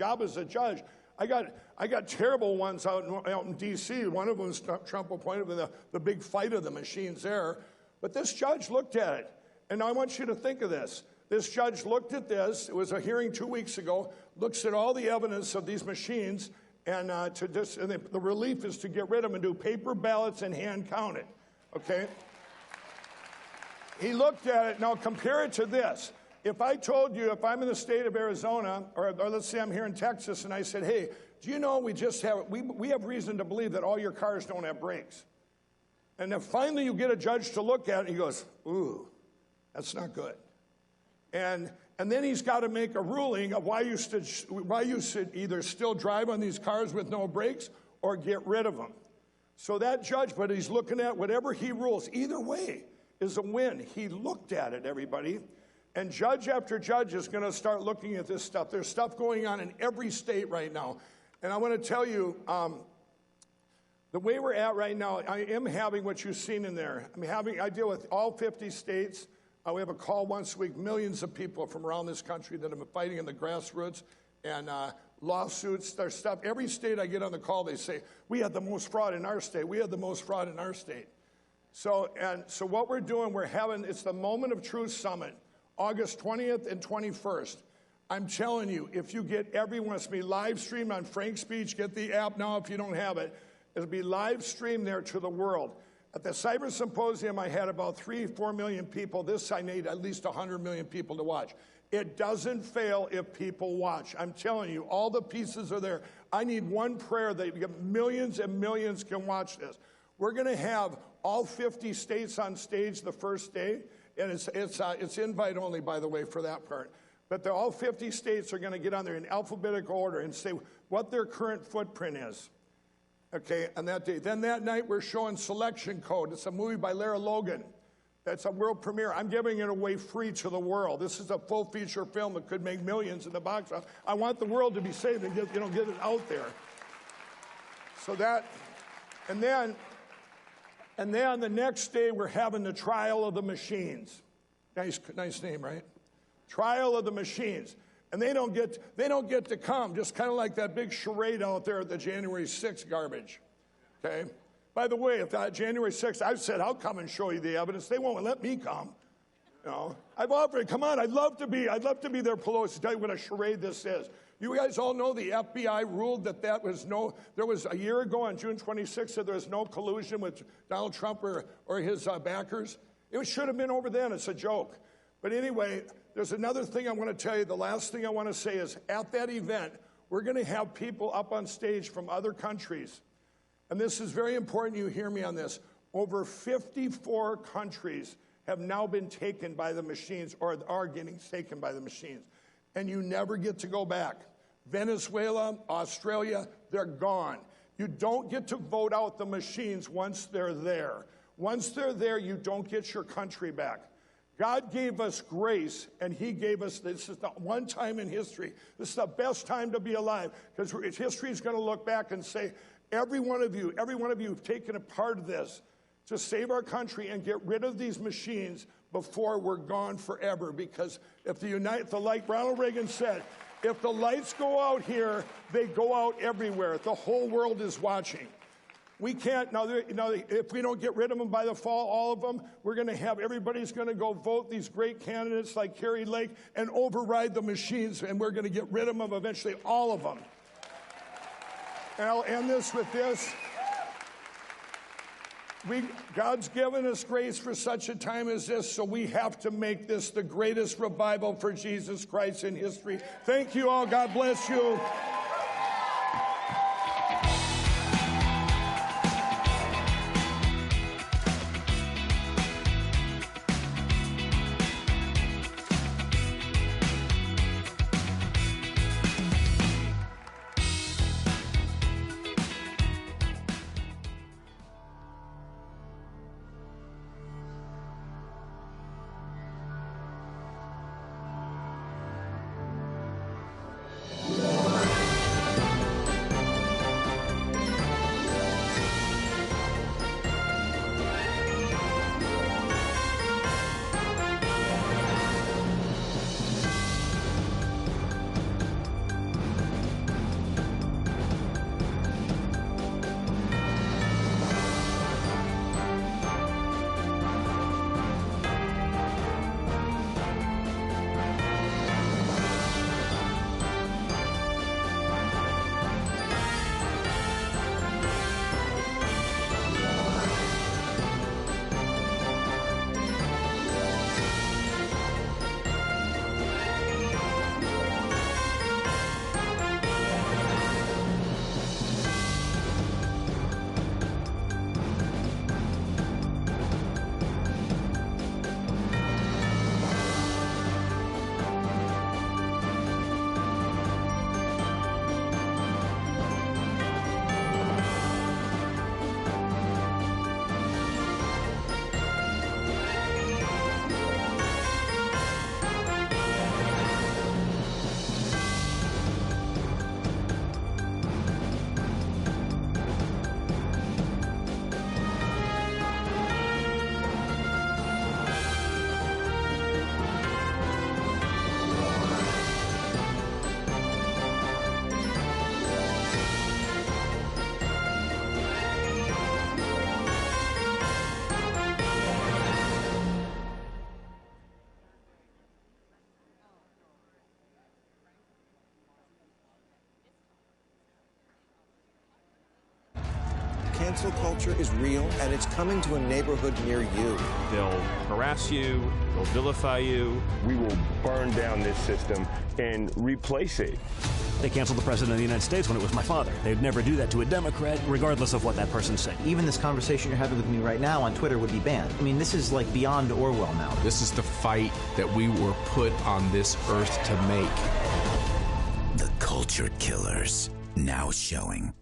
job as a judge. I got terrible ones out in D.C. One of them was Trump appointed with the big fight of the machines there. But this judge looked at it. And I want you to think of this. This judge looked at this. It was a hearing 2 weeks ago. Looks at all the evidence of these machines. And, the relief is to get rid of them and do paper ballots and hand count it. Okay? He looked at it. Now compare it to this. If I told you, if I'm in the state of Arizona, or let's say I'm here in Texas, and I said, hey, do you know we have reason to believe that all your cars don't have brakes? And then finally you get a judge to look at it, and he goes, ooh, that's not good. And then he's got to make a ruling of why you should either still drive on these cars with no brakes or get rid of them. So that judge, but he's looking at whatever he rules, either way is a win. He looked at it, everybody. And judge after judge is going to start looking at this stuff. There's stuff going on in every state right now. And I want to tell you, the way we're at right now, I am having what you've seen in there. I deal with all 50 states. We have a call once a week, millions of people from around this country that have been fighting in the grassroots and lawsuits. There's stuff. Every state I get on the call, they say, we had the most fraud in our state. We had the most fraud in our state. So what we're doing, it's the Moment of Truth Summit. August 20th and 21st. I'm telling you, if you get everyone, it's going to be live streamed on Frank's Speech. Get the app now if you don't have it. It'll be live streamed there to the world. At the Cyber Symposium, I had about 3-4 million people. This, I need at least 100 million people to watch. It doesn't fail if people watch. I'm telling you, all the pieces are there. I need one prayer that millions and millions can watch this. We're going to have all 50 states on stage the first day. And it's invite only, by the way, for that part. But all 50 states are going to get on there in alphabetical order and say what their current footprint is. Okay, on that day. Then that night, we're showing Selection Code. It's a movie by Lara Logan. That's a world premiere. I'm giving it away free to the world. This is a full feature film that could make millions in the box office. I want the world to be saved and get it out there. So that, and then the next day, we're having the Trial of the Machines. Nice name, right? Trial of the Machines. And they don't get to come, just kind of like that big charade out there at the January 6th garbage. Okay? By the way, if that January 6th, I've said, I'll come and show you the evidence. They won't let me come. You know? I've offered, come on, I'd love to be there, Pelosi, to tell you what a charade this is. You guys all know the FBI ruled that there was a year ago on June 26th that there was no collusion with Donald Trump or his backers. It should have been over then. It's a joke. But anyway, there's another thing I want to tell you. The last thing I want to say is at that event, we're going to have people up on stage from other countries. And this is very important you hear me on this. Over 54 countries have now been taken by the machines or are getting taken by the machines. And you never get to go back. Venezuela, Australia, they're gone. You don't get to vote out the machines once they're there. Once they're there, you don't get your country back. God gave us grace, and he gave us, this is the one time in history, this is the best time to be alive, because history is going to look back and say, every one of you have taken a part of this to save our country and get rid of these machines before we're gone forever. Because like Ronald Reagan said, if the lights go out here, they go out everywhere. The whole world is watching. We can't, now if we don't get rid of them by the fall, all of them, we're going to have, everybody's going to go vote these great candidates like Carrie Lake and override the machines, and we're going to get rid of them eventually, all of them. And I'll end this with this. God's given us grace for such a time as this, so we have to make this the greatest revival for Jesus Christ in history. Thank you all. God bless you. Cancel culture is real, and it's coming to a neighborhood near you. They'll harass you, they'll vilify you. We will burn down this system and replace it. They canceled the president of the United States when it was my father. They'd never do that to a Democrat, regardless of what that person said. Even this conversation you're having with me right now on Twitter would be banned. I mean, this is like beyond Orwell now. This is the fight that we were put on this earth to make. The Culture Killers, now showing.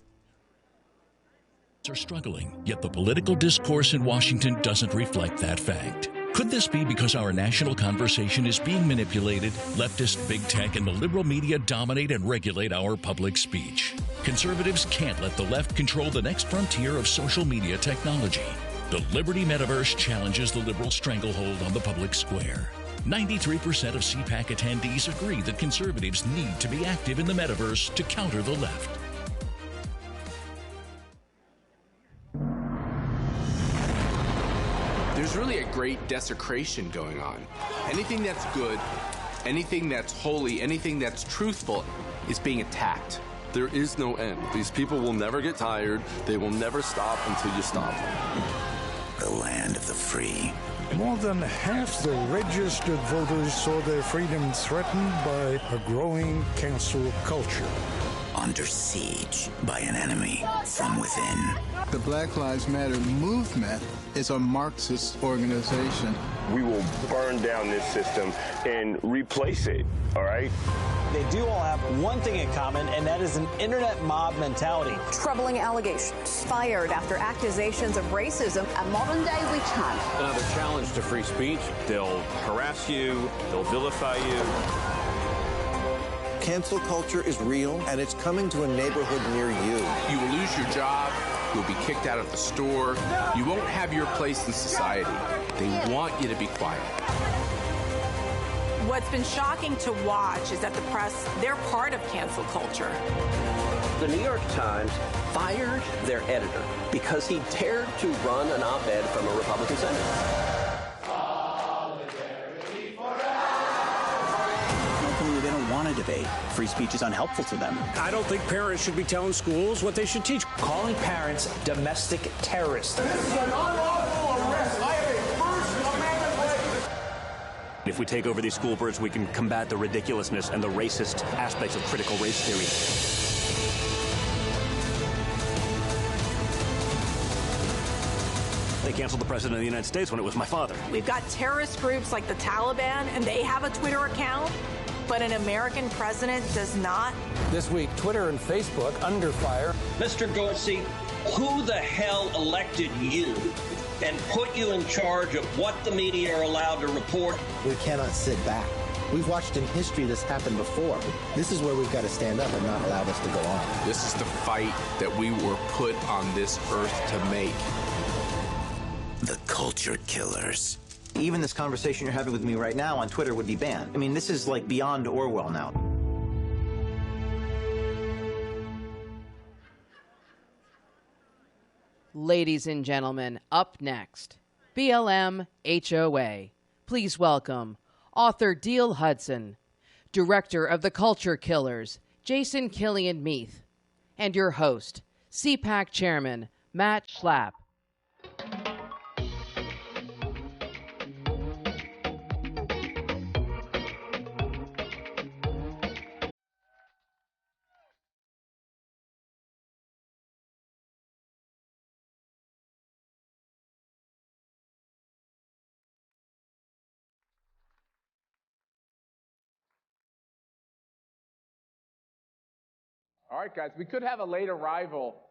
Are struggling, yet the political discourse in Washington doesn't reflect that fact. Could this be because our national conversation is being manipulated? Leftist big tech and the liberal media dominate and regulate our public speech. Conservatives can't let the left control the next frontier of social media technology. The Liberty Metaverse challenges the liberal stranglehold on the public square. 93% of CPAC attendees agree that conservatives need to be active in the metaverse to counter the left. There's really a great desecration going on. Anything that's good, anything that's holy, anything that's truthful is being attacked. There is no end. These people will never get tired. They will never stop until you stop. The land of the free. More than half the registered voters saw their freedom threatened by a growing cancel culture. Under siege by an enemy from within. The Black Lives Matter movement is a Marxist organization. We will burn down this system and replace it, all right? They do all have one thing in common, and that is an internet mob mentality. Troubling allegations fired after accusations of racism, a modern-day witch hunt. Another challenge to free speech. They'll harass you, they'll vilify you. Cancel culture is real, and it's coming to a neighborhood near you. You will lose your job. You'll be kicked out of the store. You won't have your place in society. They want you to be quiet. What's been shocking to watch is that the press, they're part of cancel culture. The New York Times fired their editor because he dared to run an op-ed from a Republican senator. They don't want to debate. Free speech is unhelpful to them. I don't think parents should be telling schools what they should teach. Calling parents domestic terrorists. This is an unlawful arrest. I have a First Amendment right. If we take over these school boards, we can combat the ridiculousness and the racist aspects of critical race theory. They canceled the president of the United States when it was my father. We've got terrorist groups like the Taliban, and they have a Twitter account, but an American president does not. This week, Twitter and Facebook under fire. Mr. Dorsey, who the hell elected you and put you in charge of what the media are allowed to report? We cannot sit back. We've watched in history this happen before. This is where we've got to stand up and not allow this to go on. This is the fight that we were put on this earth to make. The Culture Killers. Even this conversation you're having with me right now on Twitter would be banned. I mean, this is like beyond Orwell now. Ladies and gentlemen, up next, BLM HOA. Please welcome author Diehl Hudson, director of The Culture Killers, Jason Killian Meath, and your host, CPAC chairman, Matt Schlapp. All right, guys, we could have a late arrival.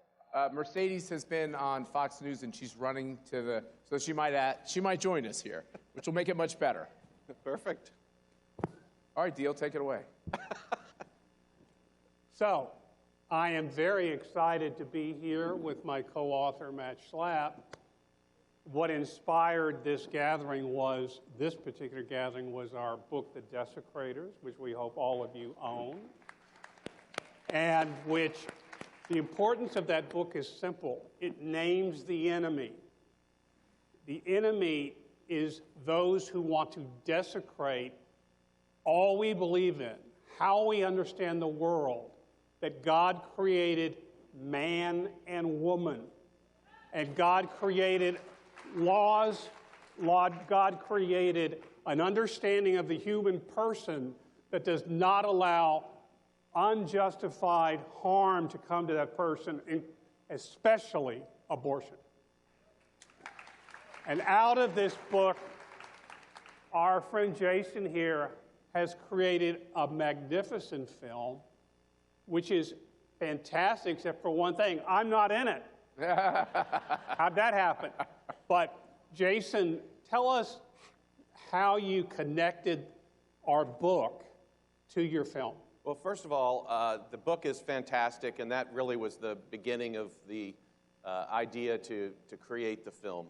Mercedes has been on Fox News, and she's running to the, so she might join us here, which will make it much better. Perfect. All right, Diehl, take it away. So, I am very excited to be here with my co-author, Matt Schlapp. What inspired this particular gathering was our book, The Desecrators, which we hope all of you own. And which the importance of that book is simple. It names the enemy. The enemy is those who want to desecrate all we believe in, how we understand the world, that God created man and woman And God created laws. God created an understanding of the human person that does not allow unjustified harm to come to that person, especially abortion. And out of this book, our friend Jason here has created a magnificent film, which is fantastic, except for one thing. I'm not in it. How'd that happen? But Jason, tell us how you connected our book to your film. Well, first of all, the book is fantastic, and that really was the beginning of the idea to create the film.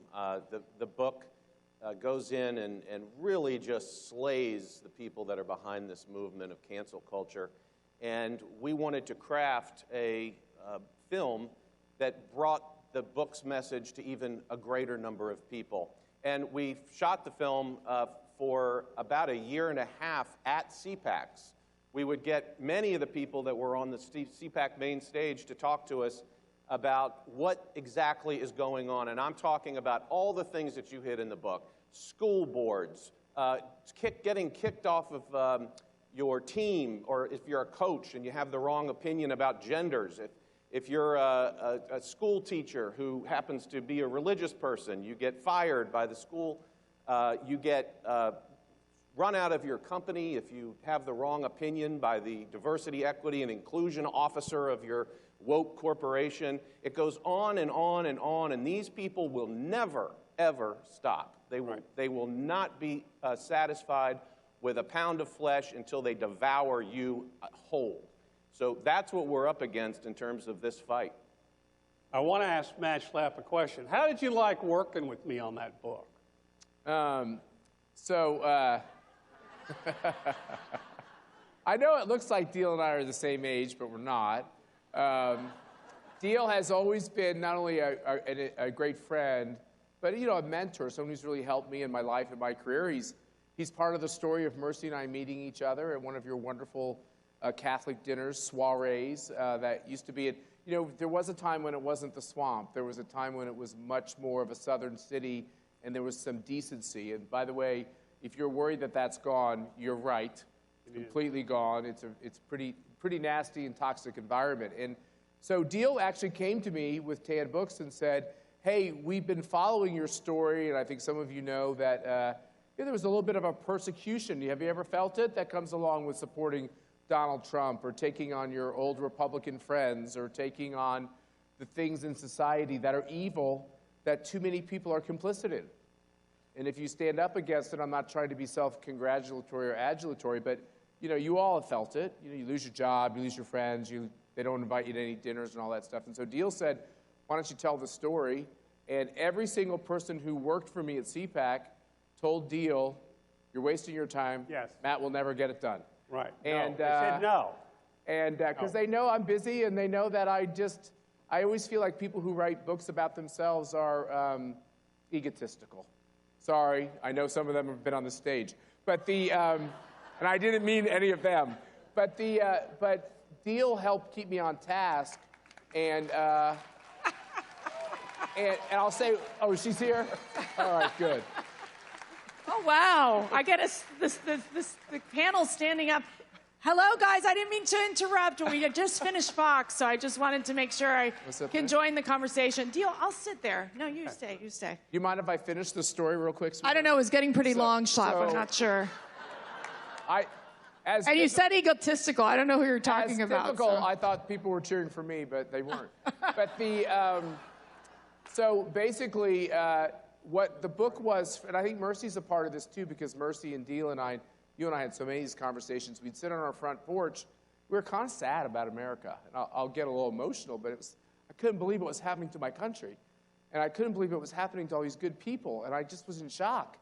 The book goes in and really just slays the people that are behind this movement of cancel culture. And we wanted to craft a film that brought the book's message to even a greater number of people. And we shot the film for about 1.5 years at CPACs. We would get many of the people that were on the CPAC main stage to talk to us about what exactly is going on. And I'm talking about all the things that you hit in the book. School boards, getting kicked off of your team, or if you're a coach and you have the wrong opinion about genders. If you're a school teacher who happens to be a religious person, you get fired by the school. You get run out of your company if you have the wrong opinion by the diversity, equity, and inclusion officer of your woke corporation. It goes on and on and on, and these people will never, ever stop. They will not be satisfied with a pound of flesh until they devour you whole. So that's what we're up against in terms of this fight. I want to ask Matt Schlapp a question. How did you like working with me on that book? I know it looks like Deal and I are the same age, but we're not. Deal has always been not only a great friend, but a mentor, someone who's really helped me in my life and my career. He's part of the story of Mercy and I meeting each other at one of your wonderful Catholic dinners, soirees, that used to be there was a time when it wasn't the swamp. There was a time when it was much more of a southern city, and there was some decency. And by the way, if you're worried that that's gone, you're right. It's completely gone. It's pretty nasty and toxic environment. And so Deal actually came to me with Tan Books and said, hey, we've been following your story, and I think some of you know that there was a little bit of a persecution. Have you ever felt it? That comes along with supporting Donald Trump, or taking on your old Republican friends, or taking on the things in society that are evil that too many people are complicit in. And if you stand up against it, I'm not trying to be self-congratulatory or adulatory, but you all have felt it. You lose your job, you lose your friends, they don't invite you to any dinners and all that stuff. And so Deal said, why don't you tell the story? And every single person who worked for me at CPAC told Deal, you're wasting your time. Yes. Matt will never get it done. Right. And they said no. And because they know I'm busy, and they know that I always feel like people who write books about themselves are egotistical. Sorry, I know some of them have been on the stage, but and I didn't mean any of them. But Deal helped keep me on task, and I'll say, oh, she's here. All right, good. Oh, wow. I get the panel standing up. Hello, guys. I didn't mean to interrupt. We had just finished Fox, so I just wanted to make sure I can join the conversation. Deal, I'll sit there. No, you stay. You stay. You mind if I finish the story real quick? I don't know. It was getting pretty long, Schlapp. I'm not sure. And you said egotistical. I don't know who you're talking about. Typical, I thought people were cheering for me, but they weren't. But so basically, what the book was, and I think Mercy's a part of this too, because Mercy and Deal and you and I had so many of these conversations. We'd sit on our front porch. We were kind of sad about America. And I'll get a little emotional, but I couldn't believe what was happening to my country. And I couldn't believe it was happening to all these good people. And I just was in shock.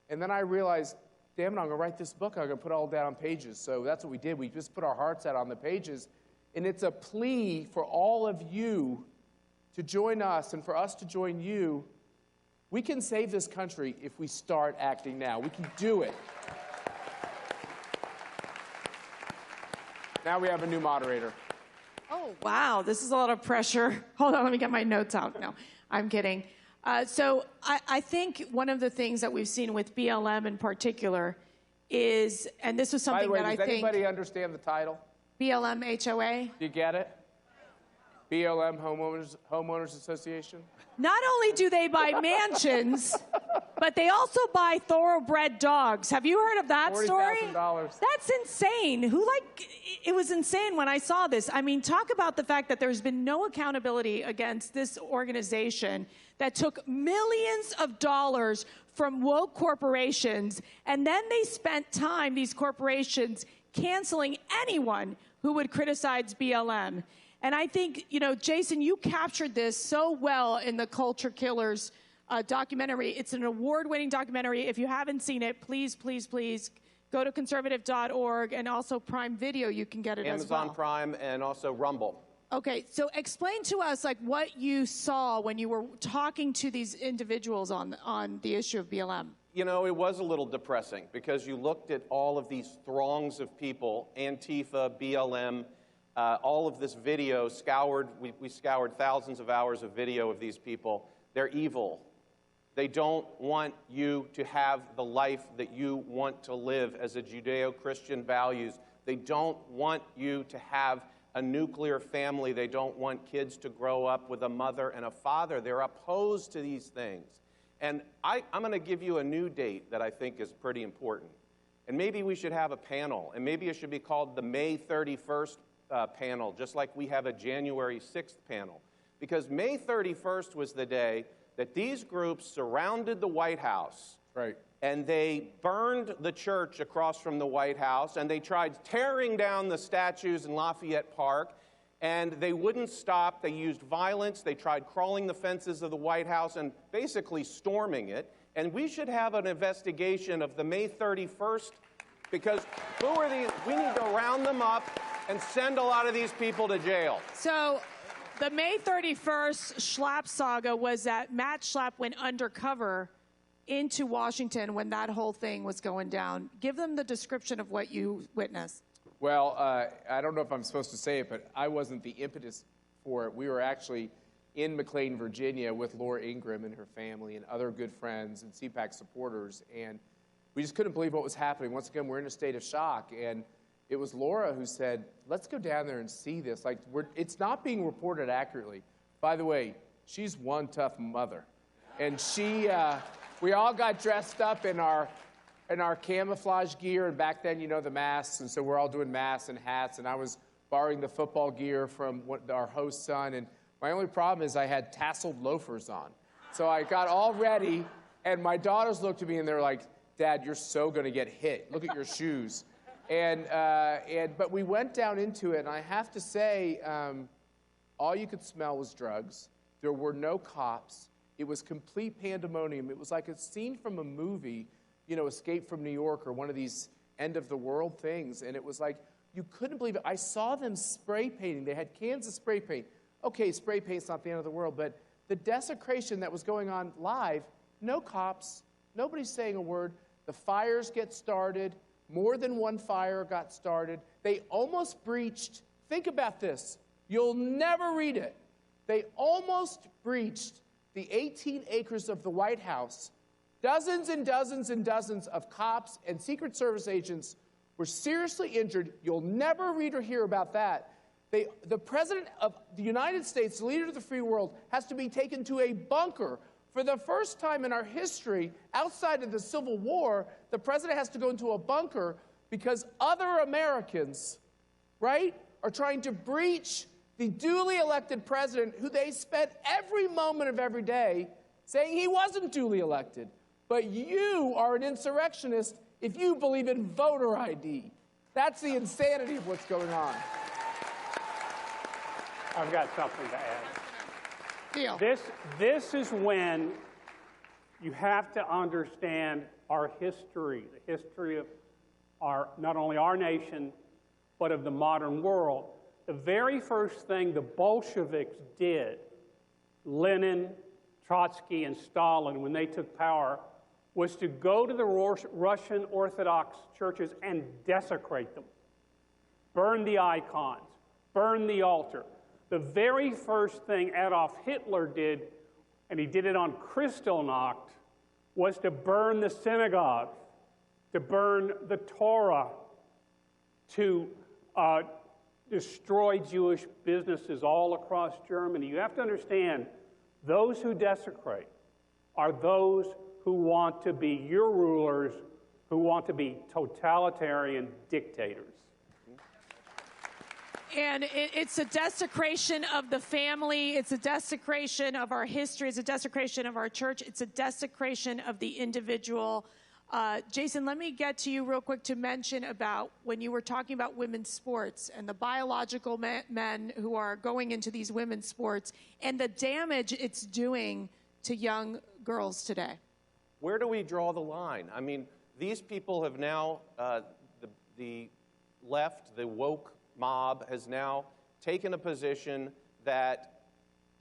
And then I realized, damn it, I'm going to write this book. I'm going to put it all down on pages. So that's what we did. We just put our hearts out on the pages. And it's a plea for all of you to join us and for us to join you. We can save this country if we start acting now. We can do it. Now we have a new moderator. Oh, wow. This is a lot of pressure. Hold on. Let me get my notes out now. I'm kidding. So I think one of the things that we've seen with BLM in particular is, and this was something By the way, that I does think... anybody understand the title? BLM HOA? Do you get it? BLM Homeowners Association? Not only do they buy mansions, but they also buy thoroughbred dogs. Have you heard of that story? $40,000. That's insane. It was insane when I saw this. I mean, talk about the fact that there's been no accountability against this organization that took millions of dollars from woke corporations, and then they spent time, these corporations, canceling anyone who would criticize BLM. And I think, you know, Jason, you captured this so well in the Culture Killers documentary. It's an award-winning documentary. If you haven't seen it, please, please, please go to conservative.org, and also Prime Video, you can get it as well. Amazon Prime and also Rumble. Okay, so explain to us like what you saw when you were talking to these individuals on the issue of BLM. You know, it was a little depressing because you looked at all of these throngs of people, Antifa, BLM, all of this video scoured. We scoured thousands of hours of video of these people. They're evil. They don't want you to have the life that you want to live as a Judeo-Christian values. They don't want you to have a nuclear family. They don't want kids to grow up with a mother and a father. They're opposed to these things. And I'm going to give you a new date that I think is pretty important. And maybe we should have a panel, and maybe it should be called the May 31st panel, just like we have a January 6th panel. Because May 31st was the day that these groups surrounded the White House. Right. And they burned the church across from the White House, and they tried tearing down the statues in Lafayette Park, and they wouldn't stop. They used violence. They tried crawling the fences of the White House and basically storming it. And we should have an investigation of the May 31st, because who are these? We need to round them up and send a lot of these people to jail. So the May 31st Schlapp saga was that Matt Schlapp went undercover into Washington when that whole thing was going down. Give them the description of what you witnessed. Well, I don't know if I'm supposed to say it, but I wasn't the impetus for it. We were actually in McLean, Virginia with Laura Ingraham and her family and other good friends and CPAC supporters, and we just couldn't believe what was happening. Once again, we're in a state of shock, and it was Laura who said, let's go down there and see this. Like, it's not being reported accurately. By the way, she's one tough mother. And we all got dressed up in our camouflage gear, and back then, you know, the masks, and so we're all doing masks and hats, and I was borrowing the football gear from our host's son, and my only problem is I had tasseled loafers on. So I got all ready, and my daughters looked at me, and they're like, Dad, you're so going to get hit. Look at your shoes. But we went down into it, and I have to say, all you could smell was drugs. There were no cops. It was complete pandemonium. It was like a scene from a movie, you know, Escape from New York or one of these end-of-the-world things, and it was like, you couldn't believe it. I saw them spray painting. They had cans of spray paint. Okay, spray paint's not the end of the world, but the desecration that was going on live, no cops, nobody's saying a word. The fires get started. More than one fire got started. They almost breached, think about this, you'll never read it. They almost breached the 18 acres of the White House. Dozens and dozens and dozens of cops and Secret Service agents were seriously injured. You'll never read or hear about that. The President of the United States, the leader of the free world, has to be taken to a bunker. For the first time in our history, outside of the Civil War, the president has to go into a bunker because other Americans, right, are trying to breach the duly elected president who they spent every moment of every day saying he wasn't duly elected. But you are an insurrectionist if you believe in voter ID. That's the insanity of what's going on. I've got something to add. Deal. This is when you have to understand our history, the history of not only our nation, but of the modern world. The very first thing the Bolsheviks did, Lenin, Trotsky, and Stalin, when they took power, was to go to the Russian Orthodox churches and desecrate them. Burn the icons, burn the altar. The very first thing Adolf Hitler did and he did it on Kristallnacht, was to burn the synagogue, to burn the Torah, to destroy Jewish businesses all across Germany. You have to understand, those who desecrate are those who want to be your rulers, who want to be totalitarian dictators. And it's a desecration of the family. It's a desecration of our history. It's a desecration of our church. It's a desecration of the individual. Jason, let me get to you real quick to mention about when you were talking about women's sports and the biological men who are going into these women's sports and the damage it's doing to young girls today. Where do we draw the line? I mean, these people have now, the left, the woke mob has now taken a position that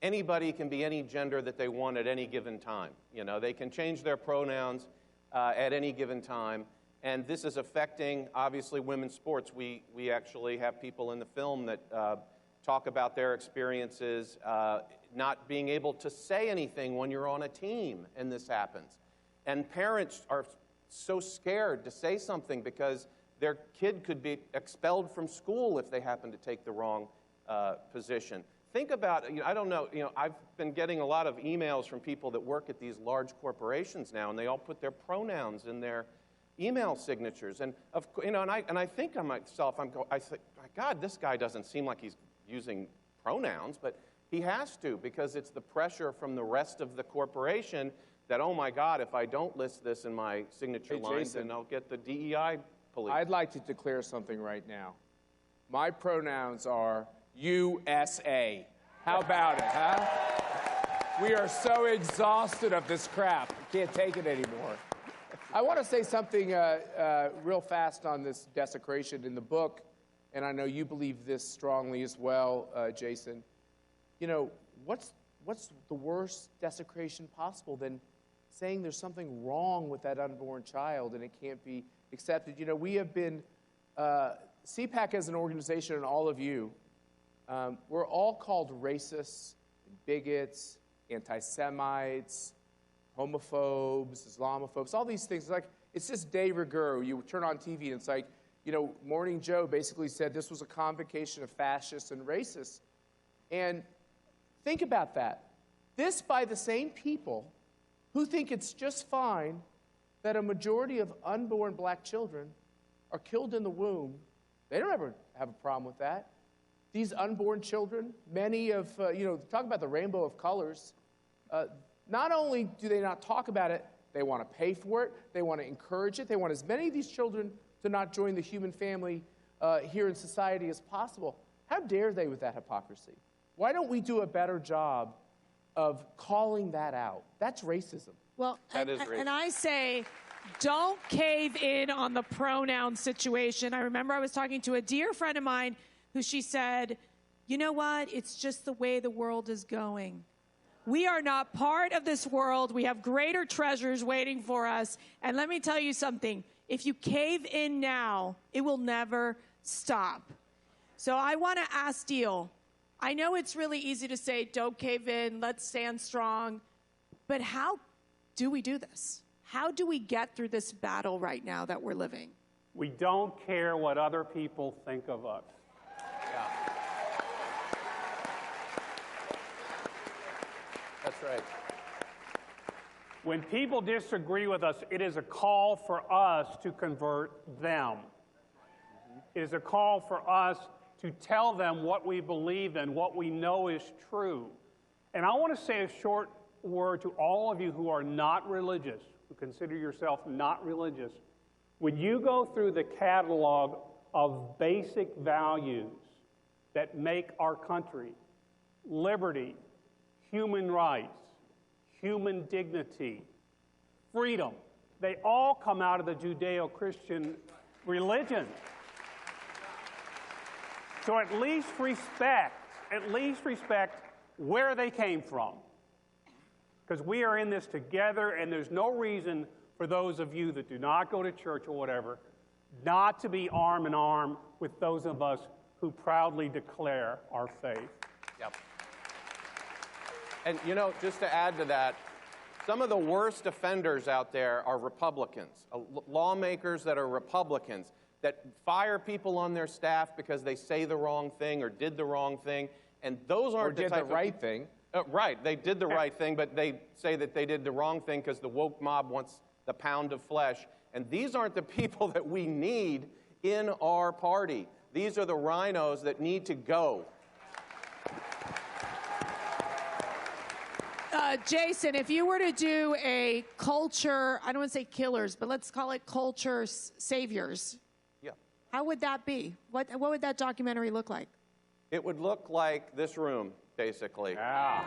anybody can be any gender that they want at any given time. You know, they can change their pronouns at any given time, and this is affecting, obviously, women's sports. We actually have people in the film that talk about their experiences not being able to say anything when you're on a team and this happens. And parents are so scared to say something because their kid could be expelled from school if they happen to take the wrong position. Think about, I don't know, I've been getting a lot of emails from people that work at these large corporations now, and they all put their pronouns in their email signatures. And, and I think to myself, I think, my God, this guy doesn't seem like he's using pronouns, but he has to, because it's the pressure from the rest of the corporation that, oh my God, if I don't list this in my signature line, then I'll get the DEI police. I'd like to declare something right now. My pronouns are USA. How about it, huh? We are so exhausted of this crap. Can't take it anymore. I want to say something real fast on this desecration in the book, and I know you believe this strongly as well, Jason. You know, what's the worst desecration possible than saying there's something wrong with that unborn child and it can't be accepted? You know, we have been, CPAC as an organization and all of you, we're all called racists, bigots, anti-Semites, homophobes, Islamophobes, all these things. It's just de rigueur. You turn on TV and it's like, Morning Joe basically said this was a convocation of fascists and racists. And think about that. This by the same people who think it's just fine that a majority of unborn black children are killed in the womb. They don't ever have a problem with that. These unborn children, many of, talk about the rainbow of colors. Not only do they not talk about it, they want to pay for it, they want to encourage it, they want as many of these children to not join the human family here in society as possible. How dare they with that hypocrisy? Why don't we do a better job of calling that out? That's racism. Well, that is racism. And I say, don't cave in on the pronoun situation. I remember I was talking to a dear friend of mine who she said, you know what? It's just the way the world is going. We are not part of this world. We have greater treasures waiting for us. And let me tell you something. If you cave in now, it will never stop. So I want to ask Deal, I know it's really easy to say, don't cave in, let's stand strong. But how do we do this? How do we get through this battle right now that we're living? We don't care what other people think of us. Yeah. That's right. When people disagree with us, it is a call for us to convert them. It is a call for us to tell them what we believe in, what we know is true. And I want to say a short word to all of you who are not religious, who consider yourself not religious. When you go through the catalog of basic values that make our country, liberty, human rights, human dignity, freedom, they all come out of the Judeo-Christian religion. So at least respect where they came from. Because we are in this together, and there's no reason for those of you that do not go to church or whatever, not to be arm in arm with those of us who proudly declare our faith. Yep. And, you know, just to add to that, some of the worst offenders out there are Republicans, lawmakers that are Republicans, that fire people on their staff because they say the wrong thing or did the wrong thing. And those aren't the right thing. Right, they did the right thing, but they say that they did the wrong thing because the woke mob wants the pound of flesh. And these aren't the people that we need in our party. These are the rhinos that need to go. Jason, if you were to do a culture, I don't want to say killers, but let's call it culture saviors. Yeah. How would that be? What would that documentary look like? It would look like this room, basically. Yeah.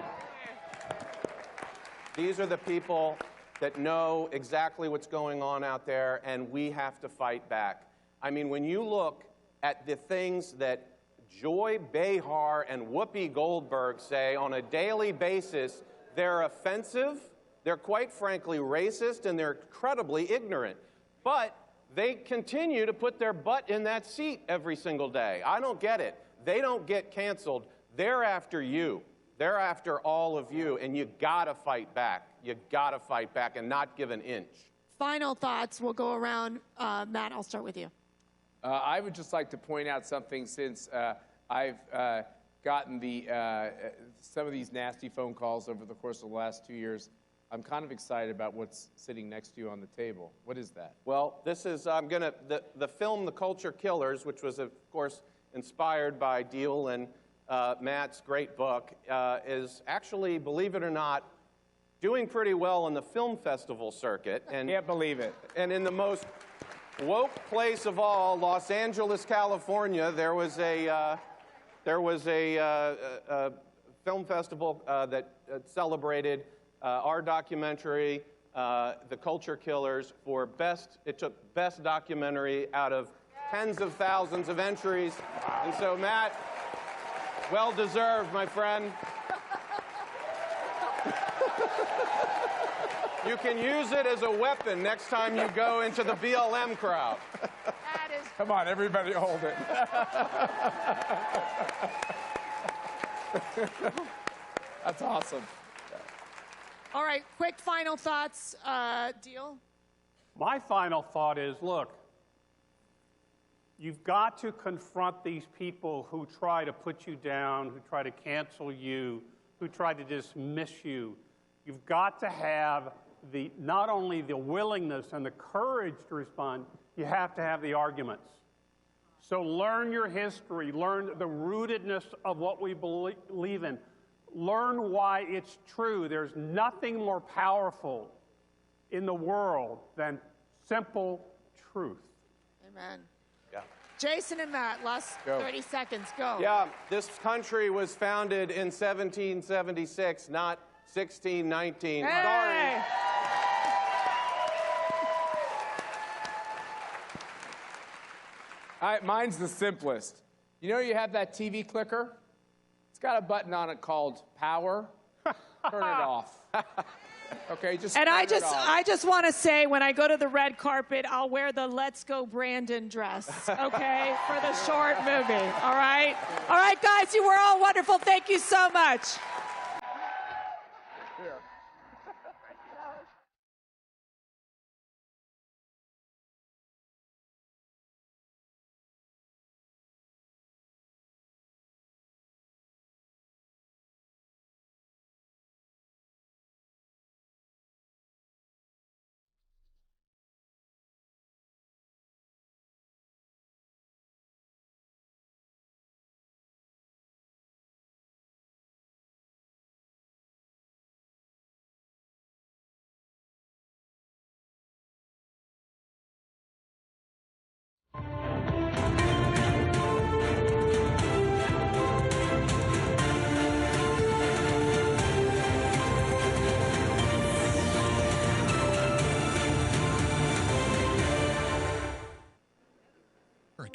These are the people that know exactly what's going on out there, and we have to fight back. I mean, when you look at the things that Joy Behar and Whoopi Goldberg say on a daily basis, they're offensive, they're quite frankly racist, and they're incredibly ignorant. But they continue to put their butt in that seat every single day. I don't get it. They don't get canceled. They're after you. They're after all of you, and you gotta fight back. You gotta fight back and not give an inch. Final thoughts. We'll go around. Matt, I'll start with you. I would just like to point out something since I've gotten some of these nasty phone calls over the course of the last 2 years. I'm kind of excited about what's sitting next to you on the table. What is that? Well, this is, the film The Culture Killers, which was, of course, inspired by Deal and Matt's great book, is actually, believe it or not, doing pretty well on the film festival circuit. And can't believe it. And in the most woke place of all, Los Angeles, California, there was a film festival that celebrated our documentary, The Culture Killers, for it took best documentary out of tens of thousands of entries. And so, Matt, well deserved, my friend. You can use it as a weapon next time you go into the BLM crowd. Come on, everybody hold it. That's awesome. All right, quick final thoughts. Deal? My final thought is, look, you've got to confront these people who try to put you down, who try to cancel you, who try to dismiss you. You've got to have not only the willingness and the courage to respond, you have to have the arguments. So learn your history, learn the rootedness of what we believe in. Learn why it's true. There's nothing more powerful in the world than simple truth. Amen. Yeah. Jason and Matt, last 30 seconds, go. Yeah, this country was founded in 1776, not 1619. Hey. Sorry. Mine's the simplest. You know, you have that TV clicker? It's got a button on it called power. Turn it off. Okay, just and turn it off. I just want to say, when I go to the red carpet, I'll wear the Let's Go Brandon dress, okay, for the short movie, all right? All right, guys, you were all wonderful. Thank you so much. Here.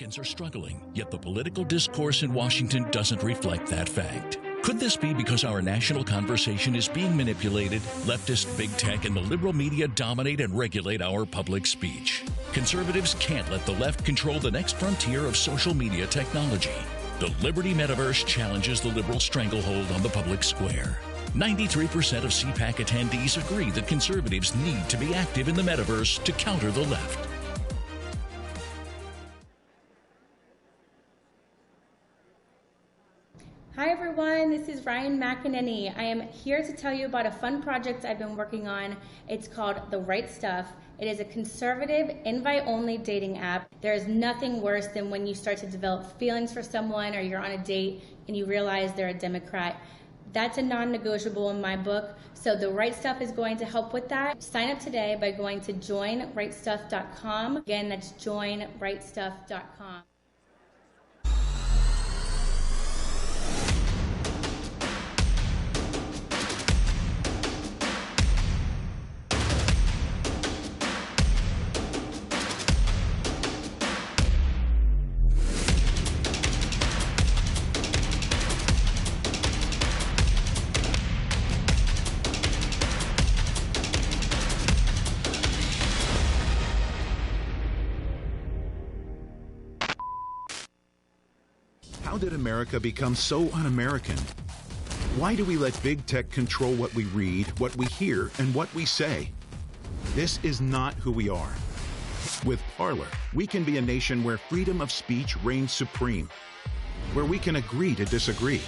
Americans are struggling, yet the political discourse in Washington doesn't reflect that fact. Could this be because our national conversation is being manipulated, leftist big tech and the liberal media dominate and regulate our public speech? Conservatives can't let the left control the next frontier of social media technology. The Liberty Metaverse challenges the liberal stranglehold on the public square. 93% of CPAC attendees agree that conservatives need to be active in the metaverse to counter the left. Hi everyone, this is Ryan McEnany. I am here to tell you about a fun project I've been working on. It's called The Right Stuff. It is a conservative, invite-only dating app. There is nothing worse than when you start to develop feelings for someone or you're on a date and you realize they're a Democrat. That's a non-negotiable in my book, so The Right Stuff is going to help with that. Sign up today by going to joinrightstuff.com. Again, that's joinrightstuff.com. How did America become so un-American? Why do we let big tech control what we read, what we hear, and what we say? This is not who we are. With Parler, we can be a nation where freedom of speech reigns supreme, where we can agree to disagree,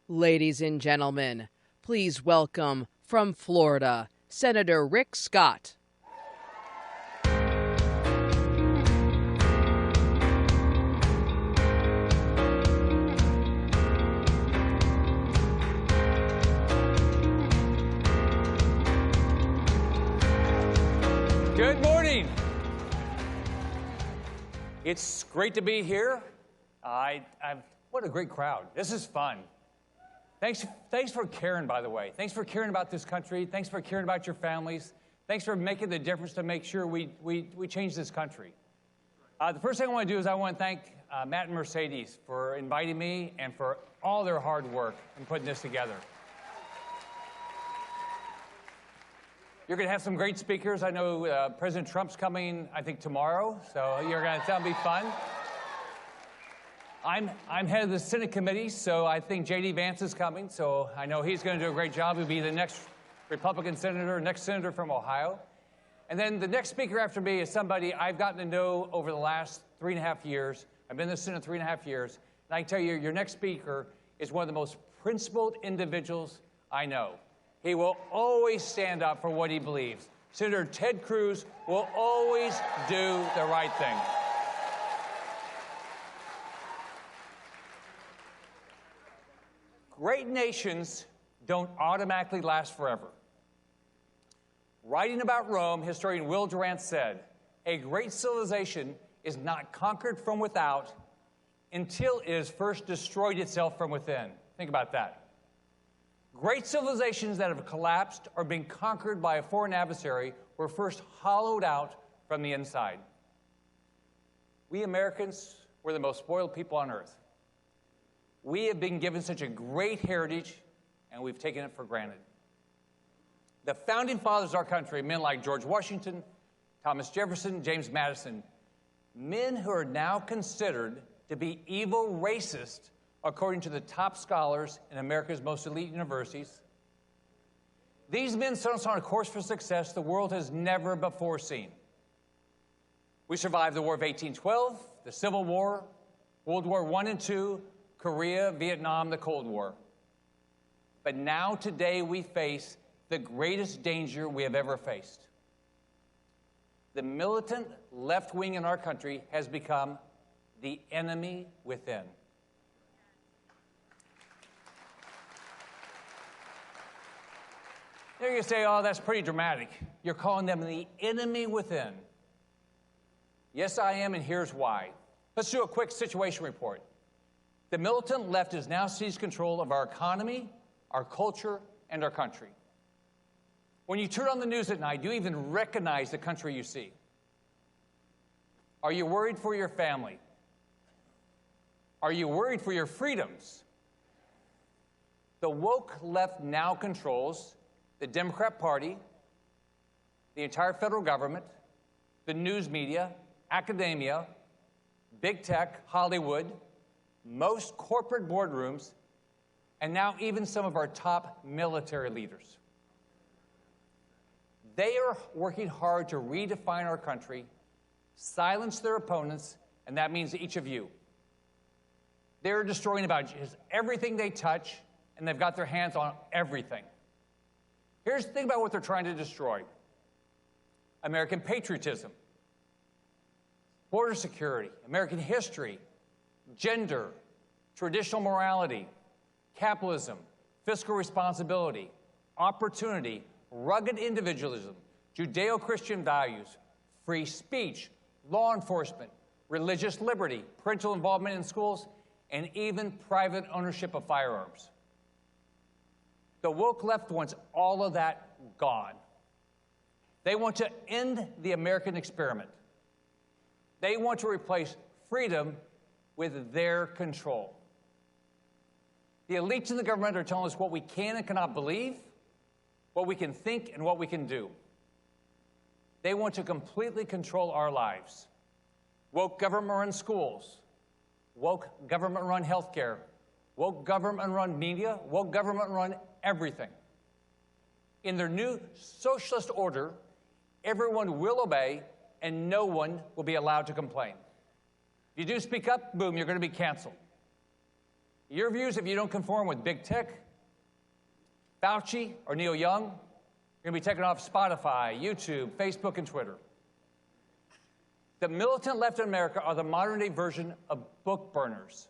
Ladies and gentlemen, please welcome from Florida, Senator Rick Scott. Good morning. It's great to be here. What a great crowd. This is fun. Thanks for caring, by the way. Thanks for caring about this country. Thanks for caring about your families. Thanks for making the difference to make sure we change this country. The first thing I want to do is I want to thank Matt and Mercedes for inviting me and for all their hard work in putting this together. You're going to have some great speakers. I know President Trump's coming, I think, tomorrow, so that'll be fun. I'm head of the Senate committee, so I think J.D. Vance is coming, so I know he's going to do a great job. He'll be the next Republican senator, next senator from Ohio. And then the next speaker after me is somebody I've gotten to know over the last 3.5 years. I've been in the Senate 3.5 years, and I can tell you, your next speaker is one of the most principled individuals I know. He will always stand up for what he believes. Senator Ted Cruz will always do the right thing. Great nations don't automatically last forever. Writing about Rome, historian Will Durant said, "A great civilization is not conquered from without until it has first destroyed itself from within." Think about that. Great civilizations that have collapsed or been conquered by a foreign adversary were first hollowed out from the inside. We Americans were the most spoiled people on earth. We have been given such a great heritage, and we've taken it for granted. The founding fathers of our country, men like George Washington, Thomas Jefferson, James Madison, men who are now considered to be evil racists according to the top scholars in America's most elite universities. These men set us on a course for success the world has never before seen. We survived the War of 1812, the Civil War, World War I and II, Korea, Vietnam, the Cold War. But now, today, we face the greatest danger we have ever faced. The militant left wing in our country has become the enemy within. They're going to say, oh, that's pretty dramatic. You're calling them the enemy within. Yes, I am, and here's why. Let's do a quick situation report. The militant left has now seized control of our economy, our culture, and our country. When you turn on the news at night, do you even recognize the country you see? Are you worried for your family? Are you worried for your freedoms? The woke left now controls the Democrat Party, the entire federal government, the news media, academia, big tech, Hollywood, most corporate boardrooms, and now even some of our top military leaders. They are working hard to redefine our country, silence their opponents, and that means each of you. They're destroying about just everything they touch, and they've got their hands on everything. Here's the thing about what they're trying to destroy: American patriotism, border security, American history, gender, traditional morality, capitalism, fiscal responsibility, opportunity, rugged individualism, Judeo-Christian values, free speech, law enforcement, religious liberty, parental involvement in schools, and even private ownership of firearms. The woke left wants all of that gone. They want to end the American experiment. They want to replace freedom with their control. The elites in the government are telling us what we can and cannot believe, what we can think and what we can do. They want to completely control our lives. Woke government-run schools, woke government-run healthcare, woke government-run media, woke government-run everything. In their new socialist order, everyone will obey and no one will be allowed to complain. If you do speak up, boom, you're going to be canceled. Your views, if you don't conform with big tech, Fauci, or Neil Young, you're going to be taken off Spotify, YouTube, Facebook, and Twitter. The militant left in America are the modern-day version of book burners.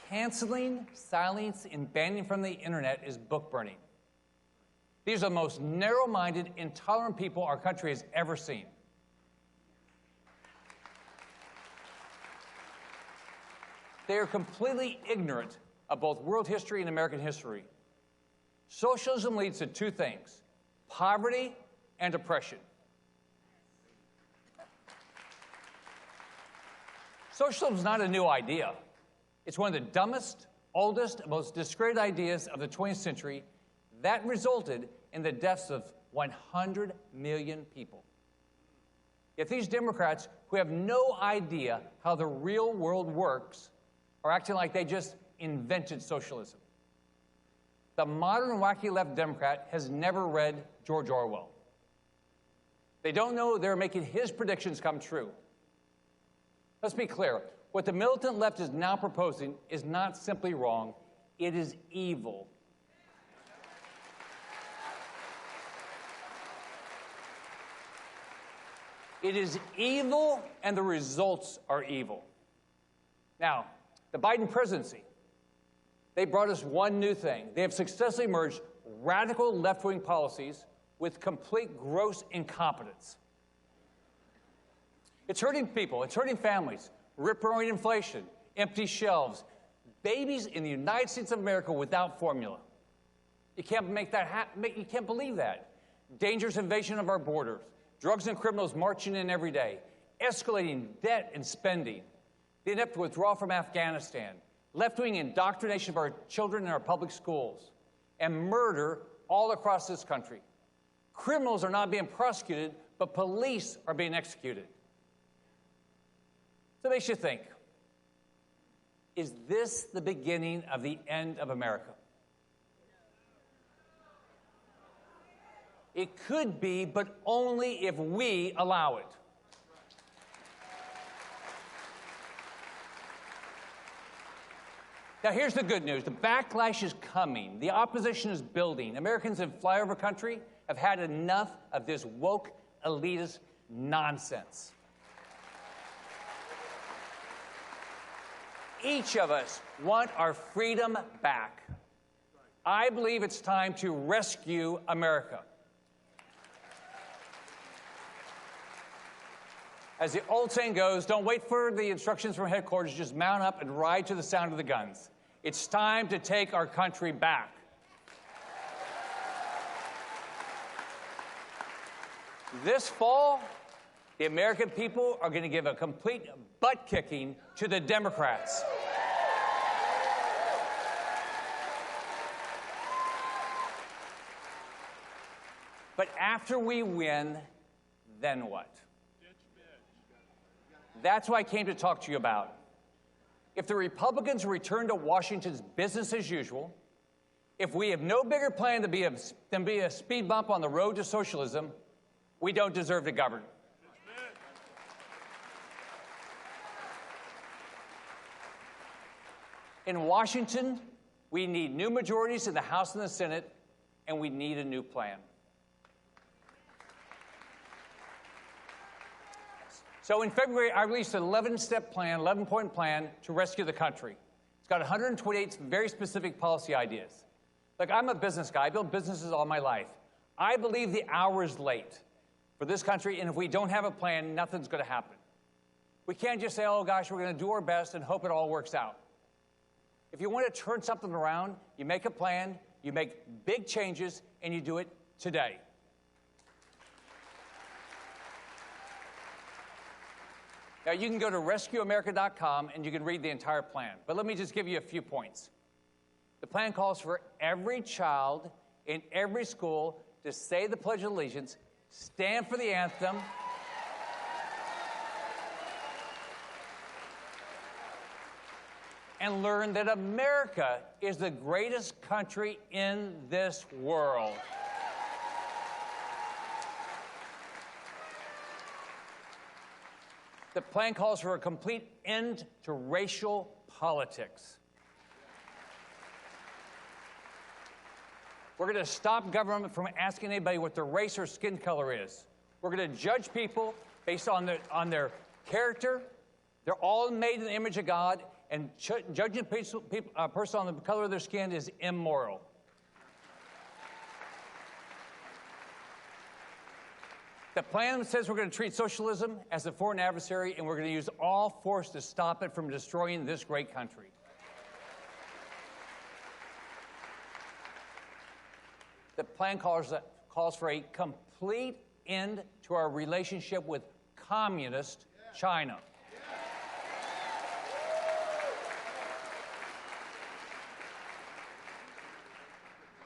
Canceling, silencing, and banning from the internet is book burning. These are the most narrow-minded, intolerant people our country has ever seen. They are completely ignorant of both world history and American history. Socialism leads to two things: poverty and oppression. Socialism is not a new idea. It's one of the dumbest, oldest, and most discredited ideas of the 20th century that resulted in the deaths of 100 million people. Yet these Democrats, who have no idea how the real world works, are acting like they just invented socialism. The modern wacky left Democrat has never read George Orwell. They don't know they're making his predictions come true. Let's be clear. What the militant left is now proposing is not simply wrong, it is evil. It is evil, and the results are evil. Now, the Biden presidency, they brought us one new thing. They have successfully merged radical left-wing policies with complete gross incompetence. It's hurting people, it's hurting families. Rip-roaring inflation, empty shelves, babies in the United States of America without formula. You can't make that happen. You can't believe that. Dangerous invasion of our borders, drugs and criminals marching in every day, escalating debt and spending, the inept withdrawal from Afghanistan, left-wing indoctrination of our children in our public schools, and murder all across this country. Criminals are not being prosecuted, but police are being executed. So it makes you think, is this the beginning of the end of America? It could be, but only if we allow it. Now, here's the good news. The backlash is coming. The opposition is building. Americans in flyover country have had enough of this woke, elitist nonsense. Each of us want our freedom back. I believe it's time to rescue America. As the old saying goes, don't wait for the instructions from headquarters, just mount up and ride to the sound of the guns. It's time to take our country back. This fall, the American people are going to give a complete butt-kicking to the Democrats. But after we win, then what? That's what I came to talk to you about. If the Republicans return to Washington's business as usual, if we have no bigger plan than be a speed bump on the road to socialism, we don't deserve to govern. In Washington, we need new majorities in the House and the Senate, and we need a new plan. So in February, I released an 11-step plan, 11-point plan to rescue the country. It's got 128 very specific policy ideas. Look, I'm a business guy. I built businesses all my life. I believe the hour is late for this country, and if we don't have a plan, nothing's going to happen. We can't just say, oh, gosh, we're going to do our best and hope it all works out. If you want to turn something around, you make a plan, you make big changes, and you do it today. Now, you can go to rescueamerica.com and you can read the entire plan. But let me just give you a few points. The plan calls for every child in every school to say the Pledge of Allegiance, stand for the anthem, and learn that America is the greatest country in this world. The plan calls for a complete end to racial politics. We're going to stop government from asking anybody what their race or skin color is. We're going to judge people based on their character. They're all made in the image of God, and judging a person on the color of their skin is immoral. The plan says we're going to treat socialism as a foreign adversary, and we're going to use all force to stop it from destroying this great country. The plan calls for a complete end to our relationship with communist China.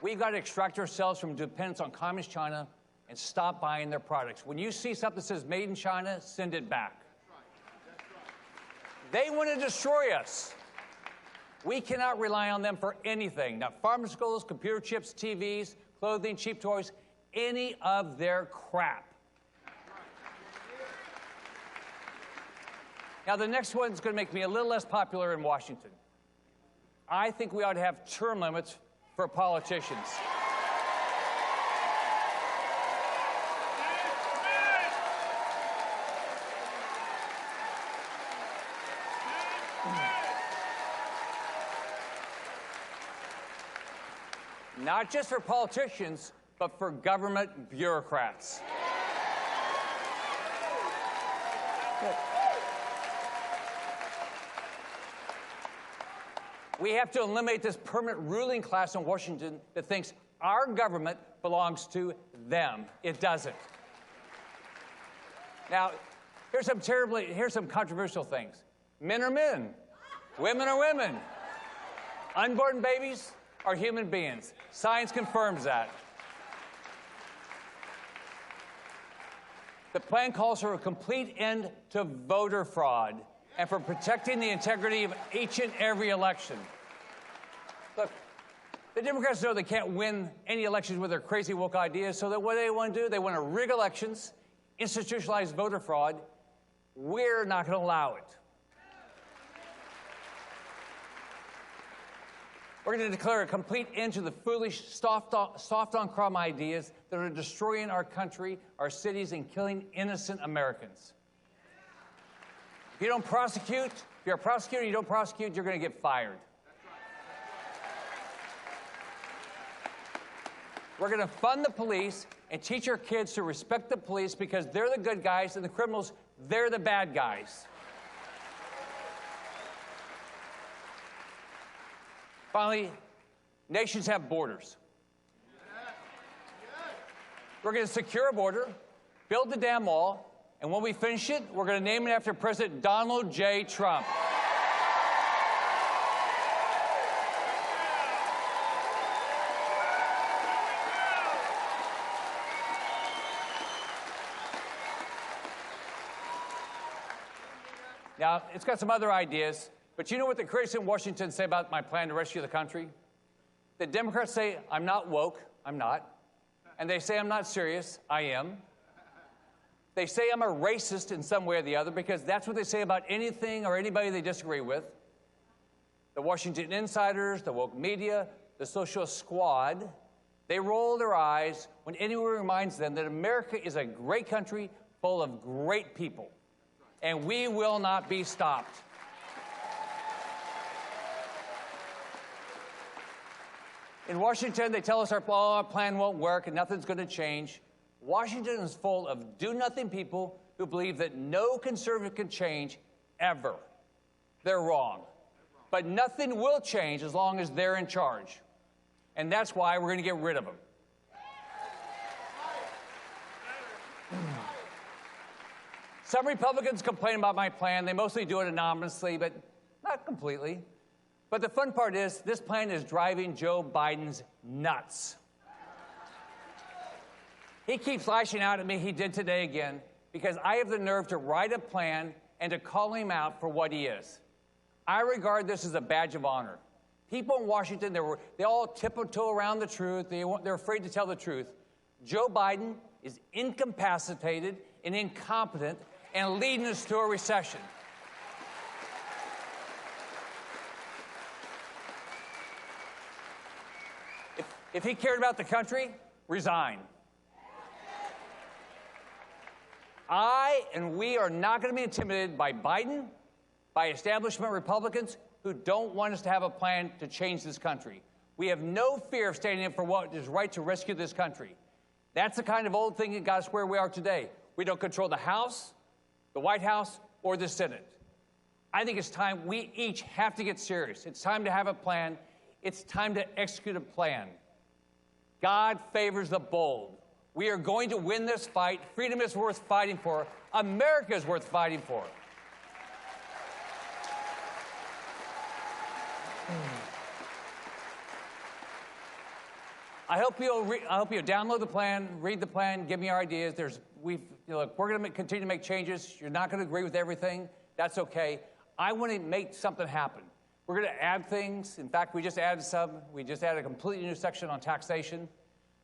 We've got to extract ourselves from dependence on communist China and stop buying their products. When you see something that says made in China, send it back. They want to destroy us. We cannot rely on them for anything. Not pharmaceuticals, computer chips, TVs, clothing, cheap toys, any of their crap. Now, the next one's going to make me a little less popular in Washington. I think we ought to have term limits for politicians. Not just for politicians, but for government bureaucrats. We have to eliminate this permanent ruling class in Washington that thinks our government belongs to them. It doesn't. Now, here's some controversial things. Men are men. Women are women. Unborn babies are human beings. Science confirms that. The plan calls for a complete end to voter fraud and for protecting the integrity of each and every election. Look, the Democrats know they can't win any elections with their crazy woke ideas, so that what they want to do, they want to rig elections, institutionalize voter fraud. We're not going to allow it. We're going to declare a complete end to the foolish, soft-on-crime ideas that are destroying our country, our cities, and killing innocent Americans. If you don't prosecute, if you're a prosecutor and you don't prosecute, you're going to get fired. We're going to fund the police and teach our kids to respect the police because they're the good guys and the criminals, they're the bad guys. Finally, nations have borders. We're going to secure a border, build the damn wall, and when we finish it, we're going to name it after President Donald J. Trump. Now, it's got some other ideas, but you know what the critics in Washington say about my plan to rescue the country? The Democrats say I'm not woke. I'm not. And they say I'm not serious. I am. They say I'm a racist in some way or the other because that's what they say about anything or anybody they disagree with. The Washington insiders, the woke media, the socialist squad, they roll their eyes when anyone reminds them that America is a great country full of great people. And we will not be stopped. In Washington, they tell us our plan won't work and nothing's going to change. Washington is full of do-nothing people who believe that no conservative can change ever. They're wrong. But nothing will change as long as they're in charge. And that's why we're going to get rid of them. Some Republicans complain about my plan. They mostly do it anonymously, but not completely. But the fun part is this plan is driving Joe Biden's nuts. He keeps lashing out at me. He did today again because I have the nerve to write a plan and to call him out for what he is. I regard this as a badge of honor. People in Washington, they all tiptoe around the truth. They're afraid to tell the truth. Joe Biden is incapacitated and incompetent, and leading us to a recession. If he cared about the country, resign. We are not going to be intimidated by Biden, by establishment Republicans who don't want us to have a plan to change this country. We have no fear of standing up for what is right to rescue this country. That's the kind of old thing that got us where we are today. We don't control the House, the White House, or the Senate. I think it's time we each have to get serious. It's time to have a plan. It's time to execute a plan. God favors the bold. We are going to win this fight. Freedom is worth fighting for. America is worth fighting for. I hope you'll download the plan, read the plan, give me your ideas. Look, we're going to continue to make changes. You're not going to agree with everything. That's okay. I want to make something happen. We're going to add things. In fact, we just added some. We just added a completely new section on taxation.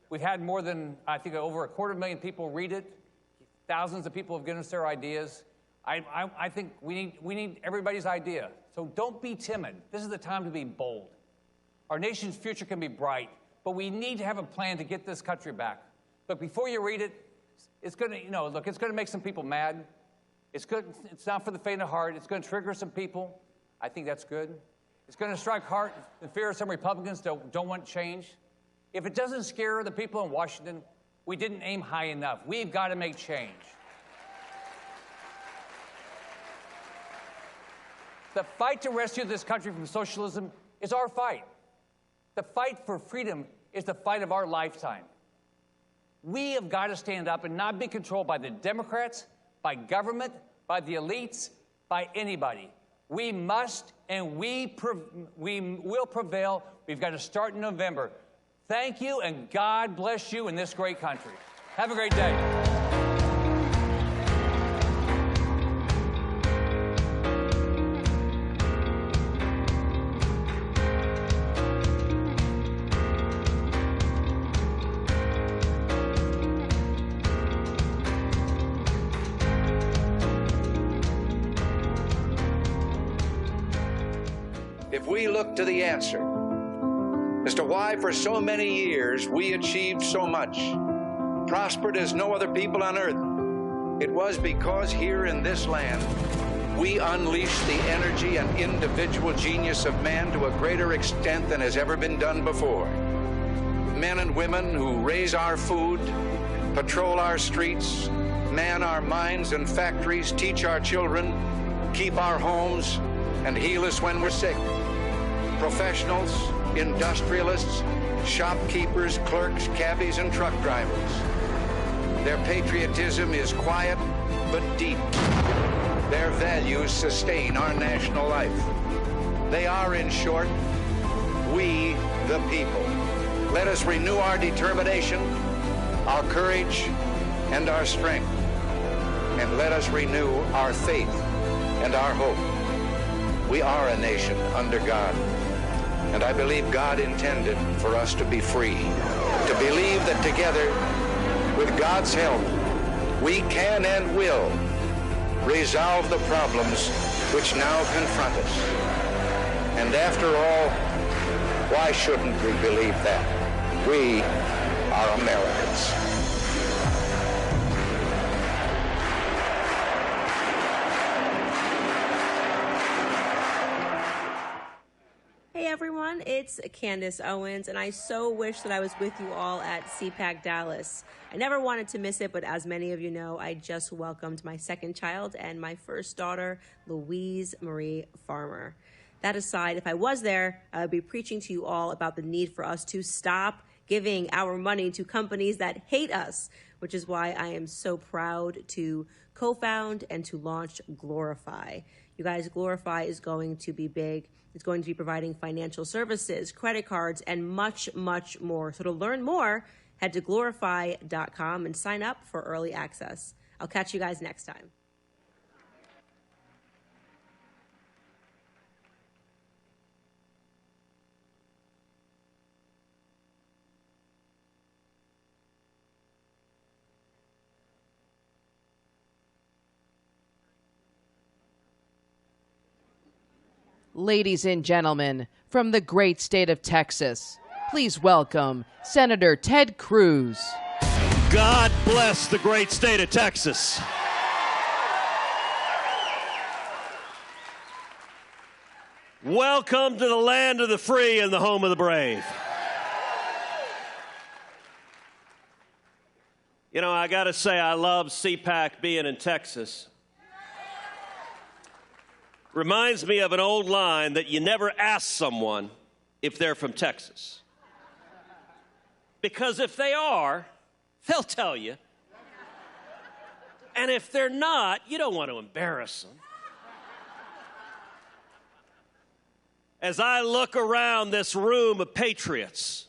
We've had more than, I think, over 250,000 people read it. Thousands of people have given us their ideas. I think we need everybody's idea. So don't be timid. This is the time to be bold. Our nation's future can be bright, but we need to have a plan to get this country back. But before you read it, it's going to, look, it's going to make some people mad. It's good. It's not for the faint of heart. It's going to trigger some people. I think that's good. It's going to strike heart and fear of some Republicans that don't want change. If it doesn't scare the people in Washington, we didn't aim high enough. We've got to make change. The fight to rescue this country from socialism is our fight. The fight for freedom is the fight of our lifetime. We have got to stand up and not be controlled by the Democrats, by government, by the elites, by anybody. We must and we will prevail. We've got to start in November. Thank you, and God bless you in this great country. Have a great day. If we look to the answer as to why for so many years we achieved so much, prospered as no other people on earth, it was because here in this land we unleashed the energy and individual genius of man to a greater extent than has ever been done before. Men and women who raise our food, patrol our streets, man our mines and factories, teach our children, keep our homes, and heal us when we're sick. Professionals, industrialists, shopkeepers, clerks, cabbies, and truck drivers. Their patriotism is quiet but deep. Their values sustain our national life. They are, in short, we the people. Let us renew our determination, our courage, and our strength. And let us renew our faith and our hope. We are a nation under God. And I believe God intended for us to be free, to believe that together, with God's help, we can and will resolve the problems which now confront us. And after all, why shouldn't we believe that? We are Americans. Hey everyone, it's Candace Owens, and I so wish that I was with you all at CPAC Dallas. I never wanted to miss it, but as many of you know, I just welcomed my second child and my first daughter, Louise Marie Farmer. That aside, if I was there, I would be preaching to you all about the need for us to stop giving our money to companies that hate us, which is why I am so proud to co-found and to launch Glorify. You guys, Glorify is going to be big. It's going to be providing financial services, credit cards, and much, much more. So to learn more, head to glorify.com and sign up for early access. I'll catch you guys next time. Ladies and gentlemen, from the great state of Texas, please welcome Senator Ted Cruz. God bless the great state of Texas. Welcome to the land of the free and the home of the brave. You know, I got to say, I love CPAC being in Texas. Reminds me of an old line that you never ask someone if they're from Texas. Because if they are, they'll tell you. And if they're not, you don't want to embarrass them. As I look around this room of patriots,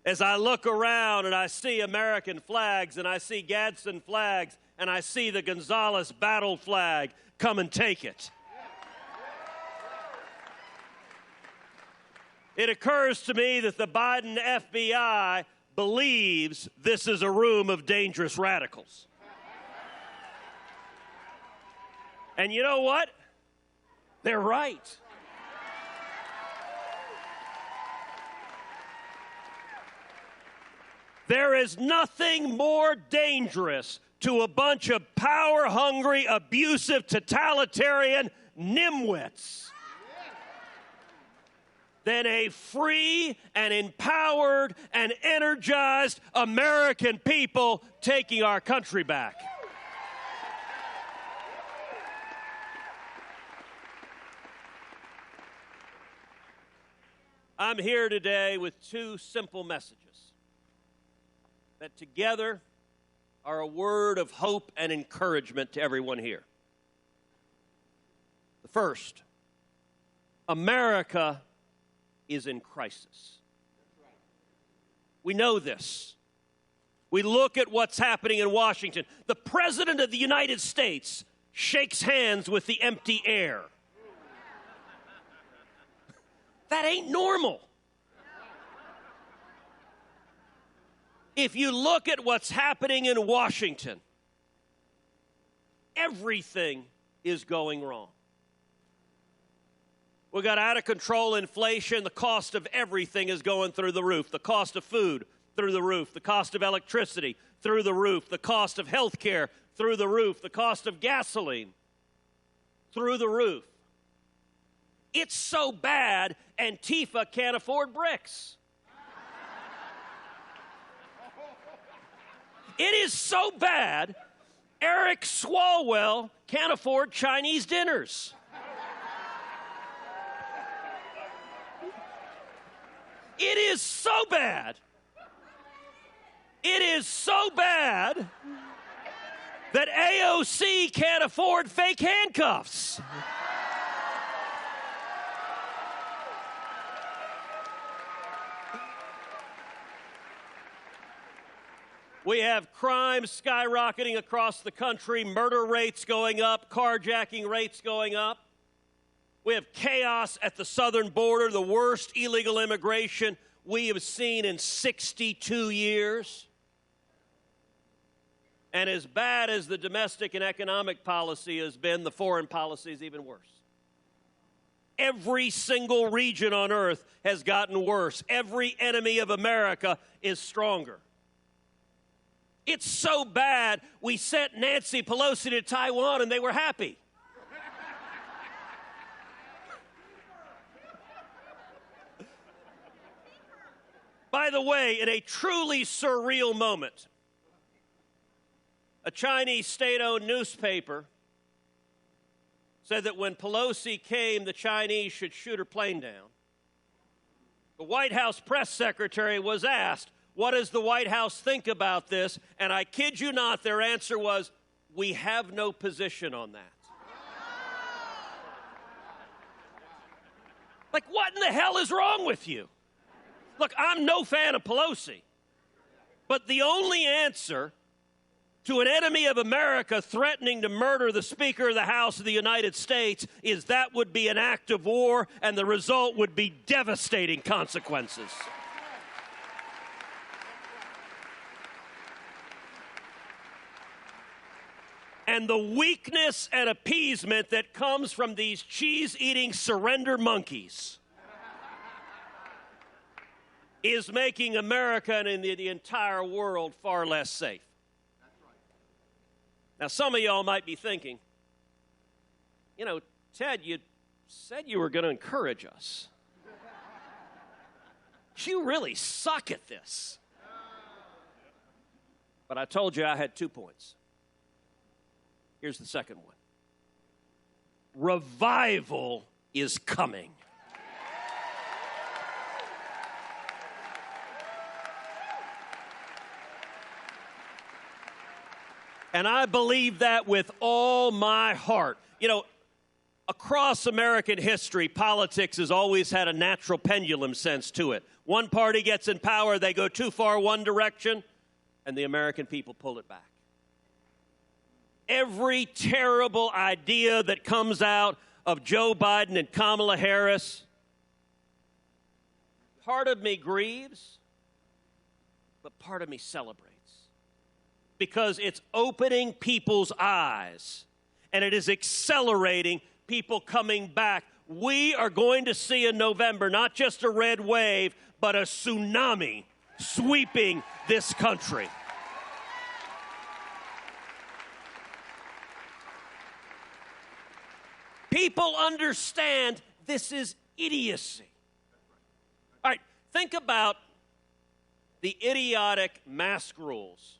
as I look around and I see American flags and I see Gadsden flags and I see the Gonzales battle flag, come and take it. It occurs to me that the Biden FBI believes this is a room of dangerous radicals. And you know what? They're right. There is nothing more dangerous to a bunch of power-hungry, abusive, totalitarian nimwits than a free and empowered and energized American people taking our country back. I'm here today with two simple messages that together are a word of hope and encouragement to everyone here. The first, America is in crisis. We know this. We look at what's happening in Washington. The President of the United States shakes hands with the empty air. That ain't normal. If you look at what's happening in Washington, everything is going wrong. We got out of control inflation. The cost of everything is going through the roof. The cost of food, through the roof. The cost of electricity, through the roof. The cost of health care, through the roof. The cost of gasoline, through the roof. It's so bad, Antifa can't afford bricks. It is so bad, Eric Swalwell can't afford Chinese dinners. It is so bad. It is so bad that AOC can't afford fake handcuffs. We have crime skyrocketing across the country, murder rates going up, carjacking rates going up. We have chaos at the southern border, the worst illegal immigration we have seen in 62 years. And as bad as the domestic and economic policy has been, the foreign policy is even worse. Every single region on earth has gotten worse. Every enemy of America is stronger. It's so bad, we sent Nancy Pelosi to Taiwan and they were happy. By the way, in a truly surreal moment, a Chinese state-owned newspaper said that when Pelosi came, the Chinese should shoot her plane down. The White House press secretary was asked, what does the White House think about this? And I kid you not, their answer was, we have no position on that. Like, what in the hell is wrong with you? Look, I'm no fan of Pelosi, but the only answer to an enemy of America threatening to murder the Speaker of the House of the United States is that would be an act of war, and the result would be devastating consequences. and the weakness and appeasement that comes from these cheese-eating surrender monkeys is making America and the entire world far less safe. Now, some of y'all might be thinking, you know, Ted, you said you were going to encourage us. You really suck at this. But I told you I had 2 points. Here's the second one. Revival is coming. And I believe that with all my heart. You know, across American history, politics has always had a natural pendulum sense to it. One party gets in power, they go too far one direction, and the American people pull it back. Every terrible idea that comes out of Joe Biden and Kamala Harris, part of me grieves, but part of me celebrates. Because it's opening people's eyes, and it is accelerating people coming back. We are going to see in November not just a red wave, but a tsunami sweeping this country. People understand this is idiocy. All right, think about the idiotic mask rules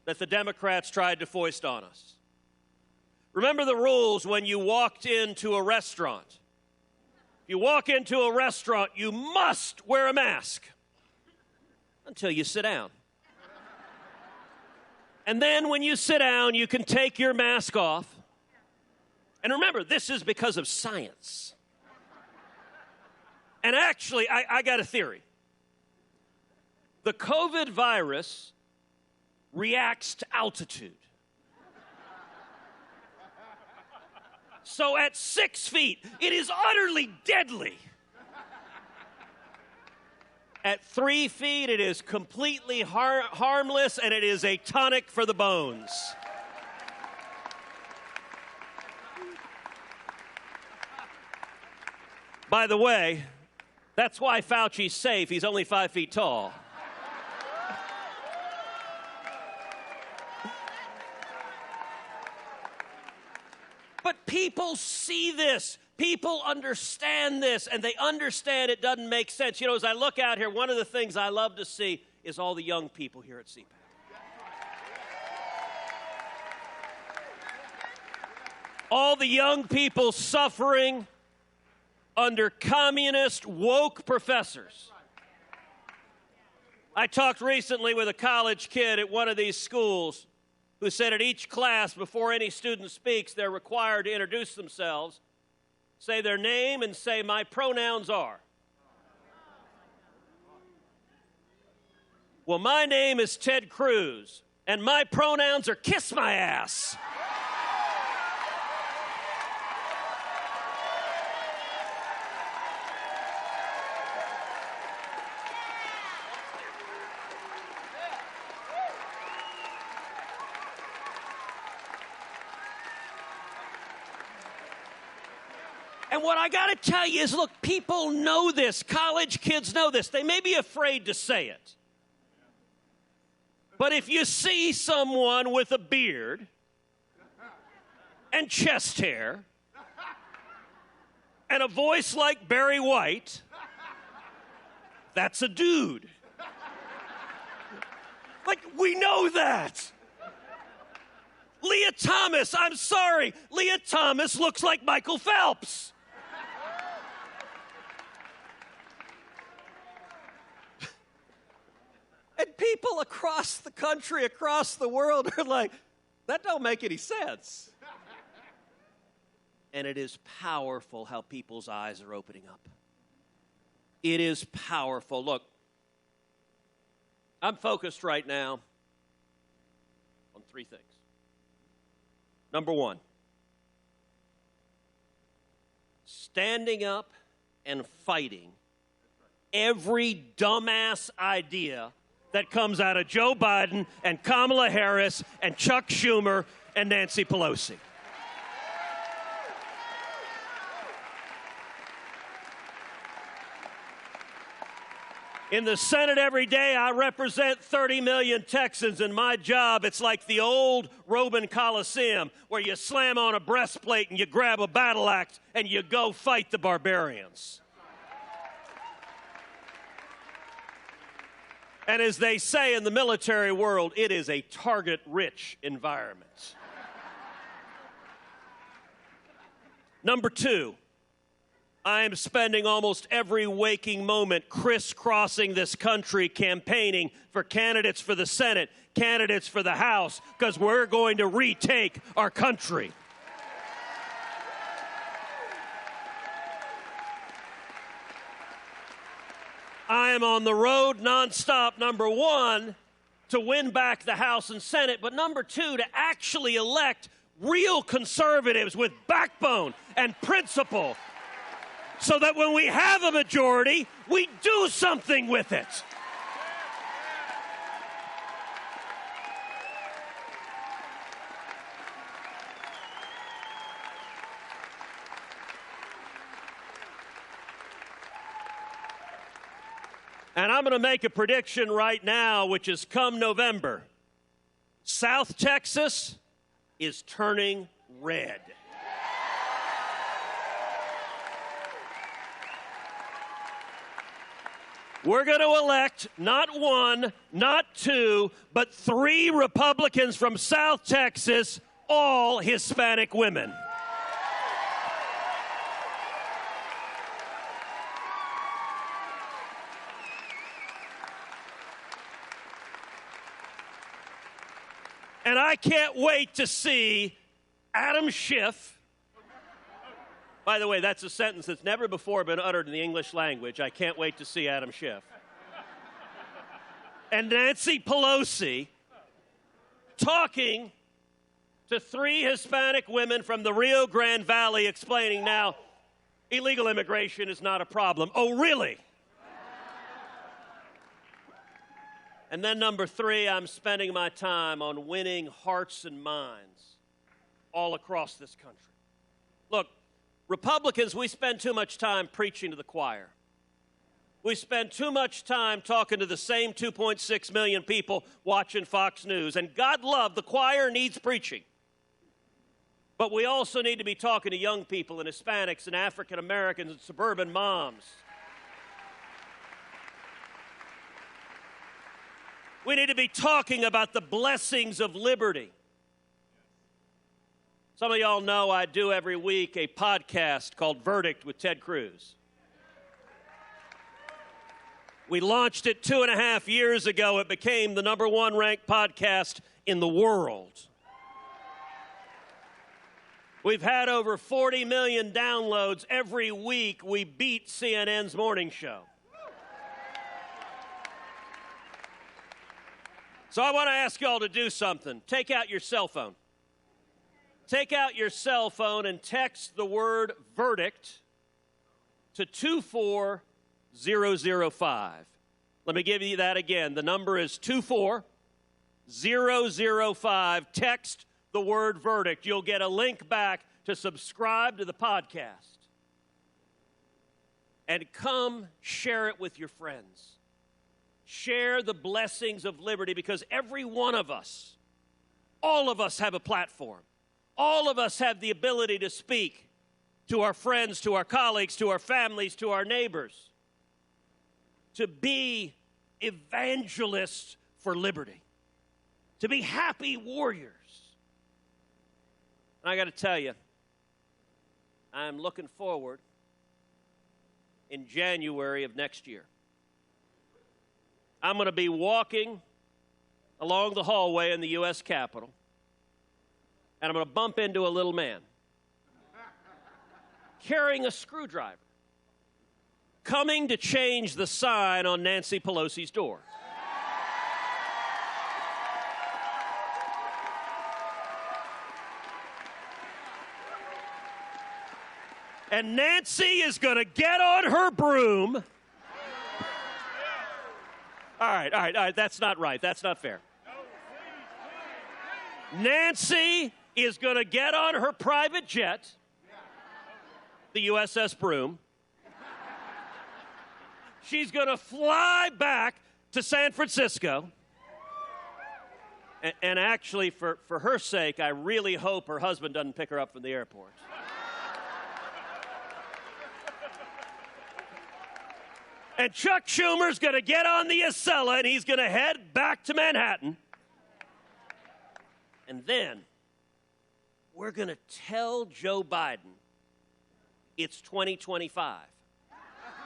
that the Democrats tried to foist on us. Remember the rules when you walked into a restaurant. If you walk into a restaurant, you must wear a mask until you sit down. And then when you sit down, you can take your mask off. And remember, this is because of science. And actually, I got a theory. The COVID virus reacts to altitude. So at 6 feet, it is utterly deadly. At 3 feet, it is completely harmless, and it is a tonic for the bones. By the way, that's why Fauci's safe. He's only 5 feet tall. But people see this. People understand this, and they understand it doesn't make sense. You know, as I look out here, one of the things I love to see is all the young people here at CPAC. All the young people suffering under communist woke professors. I talked recently with a college kid at one of these schools who said at each class, before any student speaks, they're required to introduce themselves, say their name, and say, "My pronouns are." Well, my name is Ted Cruz, and my pronouns are kiss my ass. And what I got to tell you is, look, people know this. College kids know this. They may be afraid to say it. But if you see someone with a beard and chest hair and a voice like Barry White, that's a dude. Like, we know that. Leah Thomas, I'm sorry. Leah Thomas looks like Michael Phelps. And people across the country, across the world are like, that don't make any sense. And it is powerful how people's eyes are opening up. It is powerful. Look, I'm focused right now on 3 things. Number 1, standing up and fighting every dumbass idea that comes out of Joe Biden and Kamala Harris and Chuck Schumer and Nancy Pelosi. In the Senate every day, I represent 30 million Texans, and my job, it's like the old Roman Coliseum, where you slam on a breastplate and you grab a battle axe and you go fight the barbarians. And as they say in the military world, it is a target-rich environment. Number two, I am spending almost every waking moment crisscrossing this country campaigning for candidates for the Senate, candidates for the House, because we're going to retake our country. I am on the road nonstop, number one, to win back the House and Senate, but number two, to actually elect real conservatives with backbone and principle, so that when we have a majority, we do something with it. And I'm going to make a prediction right now, which is come November, South Texas is turning red. We're going to elect not one, not two, but 3 Republicans from South Texas, all Hispanic women. And I can't wait to see Adam Schiff. By the way, that's a sentence that's never before been uttered in the English language. I can't wait to see Adam Schiff. And Nancy Pelosi talking to 3 Hispanic women from the Rio Grande Valley explaining now illegal immigration is not a problem. Oh, really? And then number 3, I'm spending my time on winning hearts and minds all across this country. Look, Republicans, we spend too much time preaching to the choir. We spend too much time talking to the same 2.6 million people watching Fox News. And God love, the choir needs preaching. But we also need to be talking to young people and Hispanics and African Americans and suburban moms. We need to be talking about the blessings of liberty. Some of y'all know I do every week a podcast called Verdict with Ted Cruz. We launched it 2.5 years ago. It became the #1 ranked podcast in the world. We've had over 40 million downloads every week. We beat CNN's morning show. So I want to ask y'all to do something. Take out your cell phone. Take out your cell phone and text the word verdict to 24005. Let me give you that again. The number is 24005. Text the word verdict. You'll get a link back to subscribe to the podcast. And come share it with your friends. Share the blessings of liberty, because every one of us, all of us have a platform. All of us have the ability to speak to our friends, to our colleagues, to our families, to our neighbors, to be evangelists for liberty, to be happy warriors. And I got to tell you, I'm looking forward in January of next year. I'm going to be walking along the hallway in the U.S. Capitol, and I'm going to bump into a little man carrying a screwdriver, coming to change the sign on Nancy Pelosi's door. And Nancy is going to get on her broom. All right. That's not right. That's not fair. Nancy is going to get on her private jet, the USS Broom. She's going to fly back to San Francisco. And actually, for her sake, I really hope her husband doesn't pick her up from the airport. And Chuck Schumer's going to get on the Acela, and he's going to head back to Manhattan. And then we're going to tell Joe Biden it's 2025.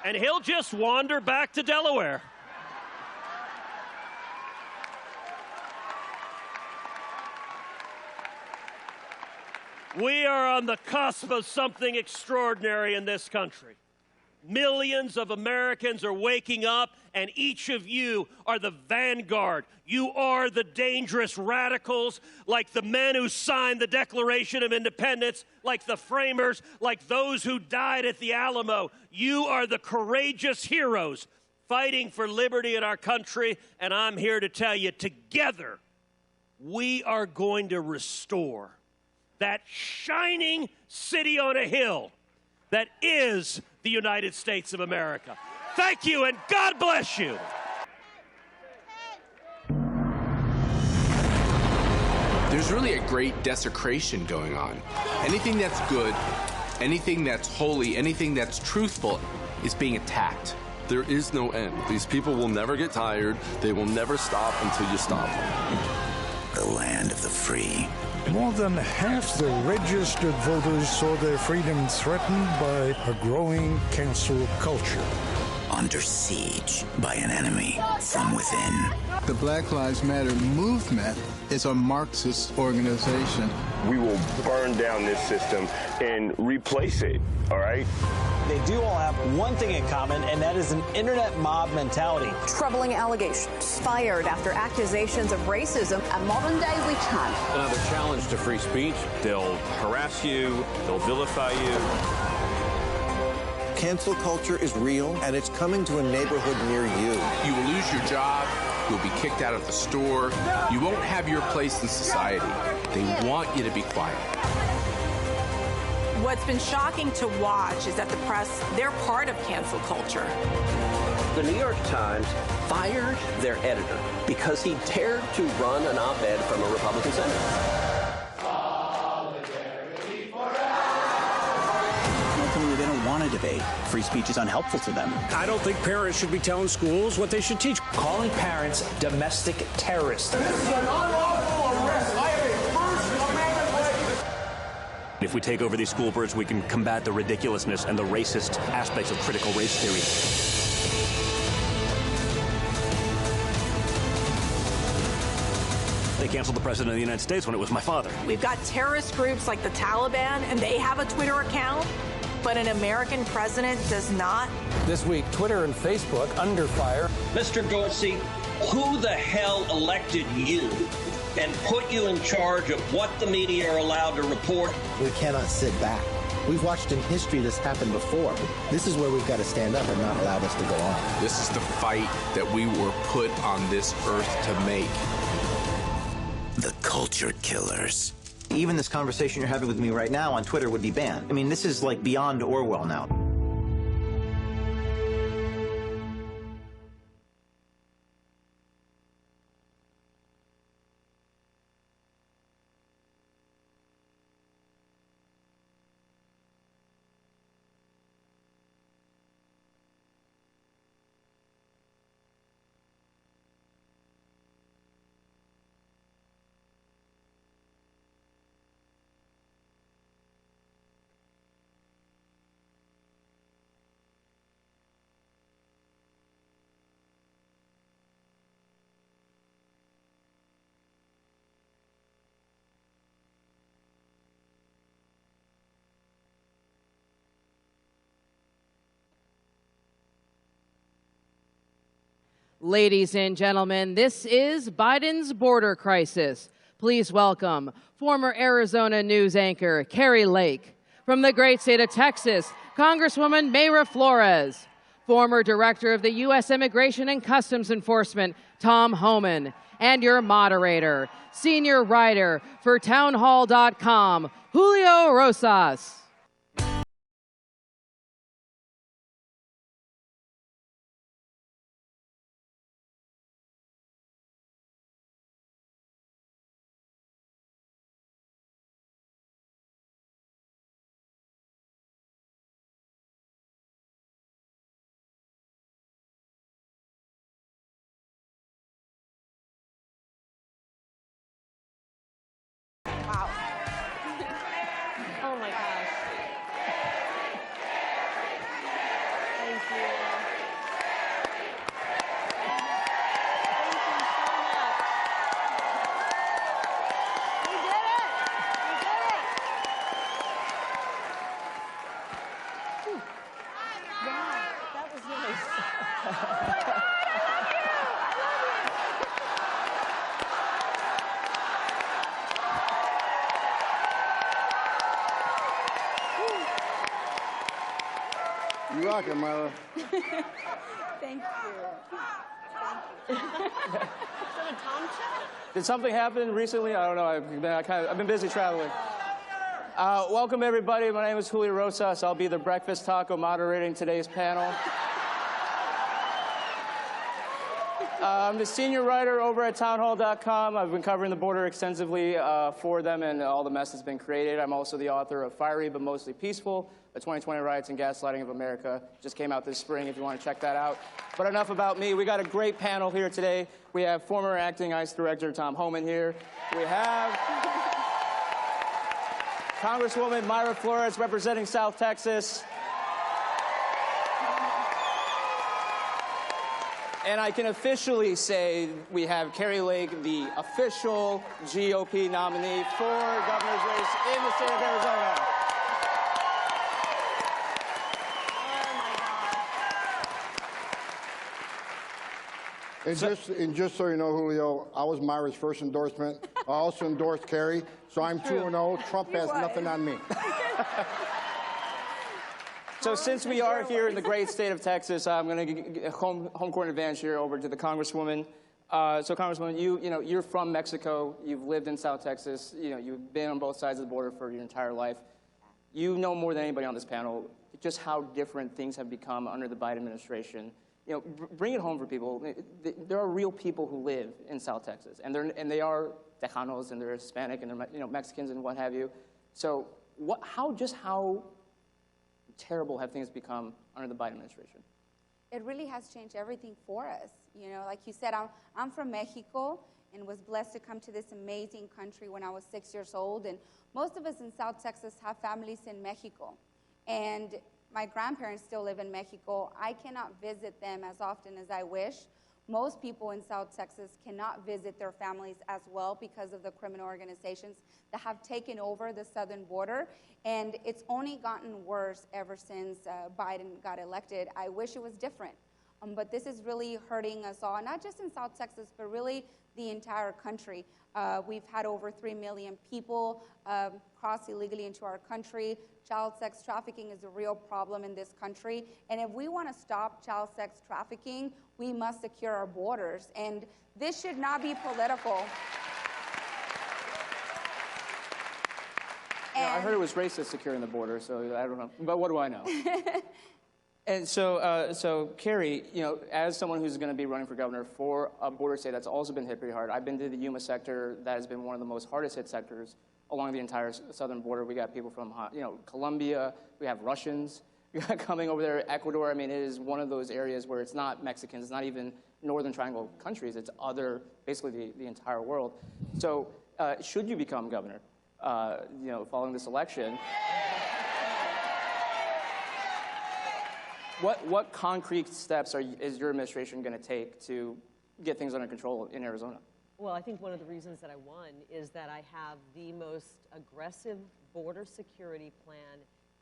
And he'll just wander back to Delaware. We are on the cusp of something extraordinary in this country. Millions of Americans are waking up, and each of you are the vanguard. You are the dangerous radicals, like the men who signed the Declaration of Independence, like the framers, like those who died at the Alamo. You are the courageous heroes fighting for liberty in our country, and I'm here to tell you, together, we are going to restore that shining city on a hill that is the United States of America. Thank you, and God bless you. There's really a great desecration going on. Anything that's good, anything that's holy, anything that's truthful is being attacked. There is no end. These people will never get tired. They will never stop until you stop them. The land of the free. More than half the registered voters saw their freedom threatened by a growing cancel culture. Under siege by an enemy from within. The Black Lives Matter movement is a Marxist organization. We will burn down this system and replace it, all right? They do all have one thing in common, and that is an internet mob mentality. Troubling allegations fired after accusations of racism. A modern-day witch hunt. Another challenge to free speech. They'll harass you. They'll vilify you. Cancel culture is real, and it's coming to a neighborhood near you. You will lose your job. You'll be kicked out of the store. You won't have your place in society. They want you to be quiet. What's been shocking to watch is that the press, they're part of cancel culture. The New York Times fired their editor because he dared to run an op-ed from a Republican senator. Ultimately, they don't want to debate. Free speech is unhelpful to them. I don't think parents should be telling schools what they should teach. Calling parents domestic terrorists. This is an unlawful arrest. I have a First Amendment right. If we take over these school boards, we can combat the ridiculousness and the racist aspects of critical race theory. They canceled the President of the United States when it was my father. We've got terrorist groups like the Taliban, and they have a Twitter account, but an American president does not. This week, Twitter and Facebook under fire. Mr. Dorsey, who the hell elected you and put you in charge of what the media are allowed to report? We cannot sit back. We've watched in history this happen before. This is where we've got to stand up and not allow this to go on. This is the fight that we were put on this earth to make. The culture killers. Even this conversation you're having with me right now on Twitter would be banned. I mean, this is like beyond Orwell now. Ladies and gentlemen, this is Biden's border crisis. Please welcome former Arizona news anchor Carrie Lake. From the great state of Texas, Congresswoman Mayra Flores. former Director of the U.S. Immigration and Customs Enforcement, Tom Homan, and your moderator, senior writer for townhall.com, Julio Rosas. Wow. Oh my gosh. Thank you. We did it! We did it! Whew. Wow, that was nice. You rock it, Myra. Thank you. Thank you. Is that a Tom show? Did something happen recently? I don't know. I've been busy traveling. Welcome, everybody. My name is Julio Rosas. I'll be the breakfast taco moderating today's panel. I'm the senior writer over at townhall.com. I've been covering the border extensively for them and all the mess that's been created. I'm also the author of Fiery But Mostly Peaceful, the 2020 Riots and Gaslighting of America. Just came out this spring if you want to check that out. But enough about me. We got a great panel here today. We have former acting ICE Director Tom Homan here. We have Congresswoman Myra Flores representing South Texas. And I can officially say we have Kari Lake, the official GOP nominee for governor's race in the state of Arizona. And just so you know, Julio, I was Myra's first endorsement. I also endorsed Kari, so I'm 2-0. Trump has nothing on me. So since we are here in the great state of Texas, I'm going to get home court advantage here over to the Congresswoman. So Congresswoman, you're from Mexico. You've lived in South Texas. You've been on both sides of the border for your entire life. You know more than anybody on this panel just how different things have become under the Biden administration. Bring it home for people. There are real people who live in South Texas, and they are Tejanos, and they're Hispanic, and they're Mexicans, and what have you. So how terrible have things become under the Biden administration? It really has changed everything for us. Like you said, I'm from Mexico and was blessed to come to this amazing country when I was 6 years old. And most of us in South Texas have families in Mexico. And my grandparents still live in Mexico. I cannot visit them as often as I wish. Most people in South Texas cannot visit their families as well because of the criminal organizations that have taken over the southern border. And it's only gotten worse ever since Biden got elected. I wish it was different. But this is really hurting us all, not just in South Texas, but really the entire country. We've had over 3 million people cross illegally into our country. Child sex trafficking is a real problem in this country. And if we want to stop child sex trafficking, we must secure our borders. And this should not be political. I heard it was racist securing the border, so I don't know. But what do I know? And so Kari, as someone who's going to be running for governor for a border state that's also been hit pretty hard, I've been to the Yuma sector. That has been one of the most hardest hit sectors along the entire southern border. We got people from, Colombia. We have Russians coming over there. Ecuador. I mean, it is one of those areas where it's not Mexicans. It's not even Northern Triangle countries. It's basically the entire world. So should you become governor, following this election, what concrete steps is your administration going to take to get things under control in Arizona? Well, I think one of the reasons that I won is that I have the most aggressive border security plan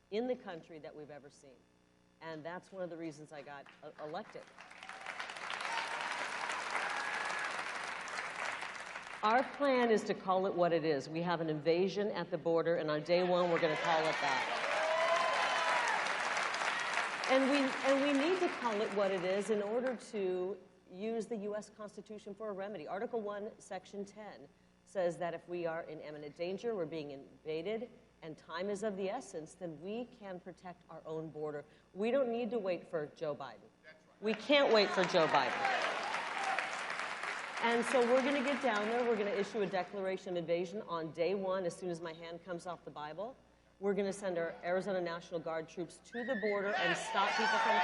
in the country that we've ever seen. And that's one of the reasons I got elected. Our plan is to call it what it is. We have an invasion at the border, and on day one, we're going to call it that. And we need to call it what it is in order to use the U.S. Constitution for a remedy. Article 1, Section 10 says that if we are in imminent danger, we're being invaded, and time is of the essence, then we can protect our own border. We don't need to wait for Joe Biden. We can't wait for Joe Biden. And so we're going to get down there. We're going to issue a declaration of invasion on day one as soon as my hand comes off the Bible. We're going to send our Arizona National Guard troops to the border and stop people from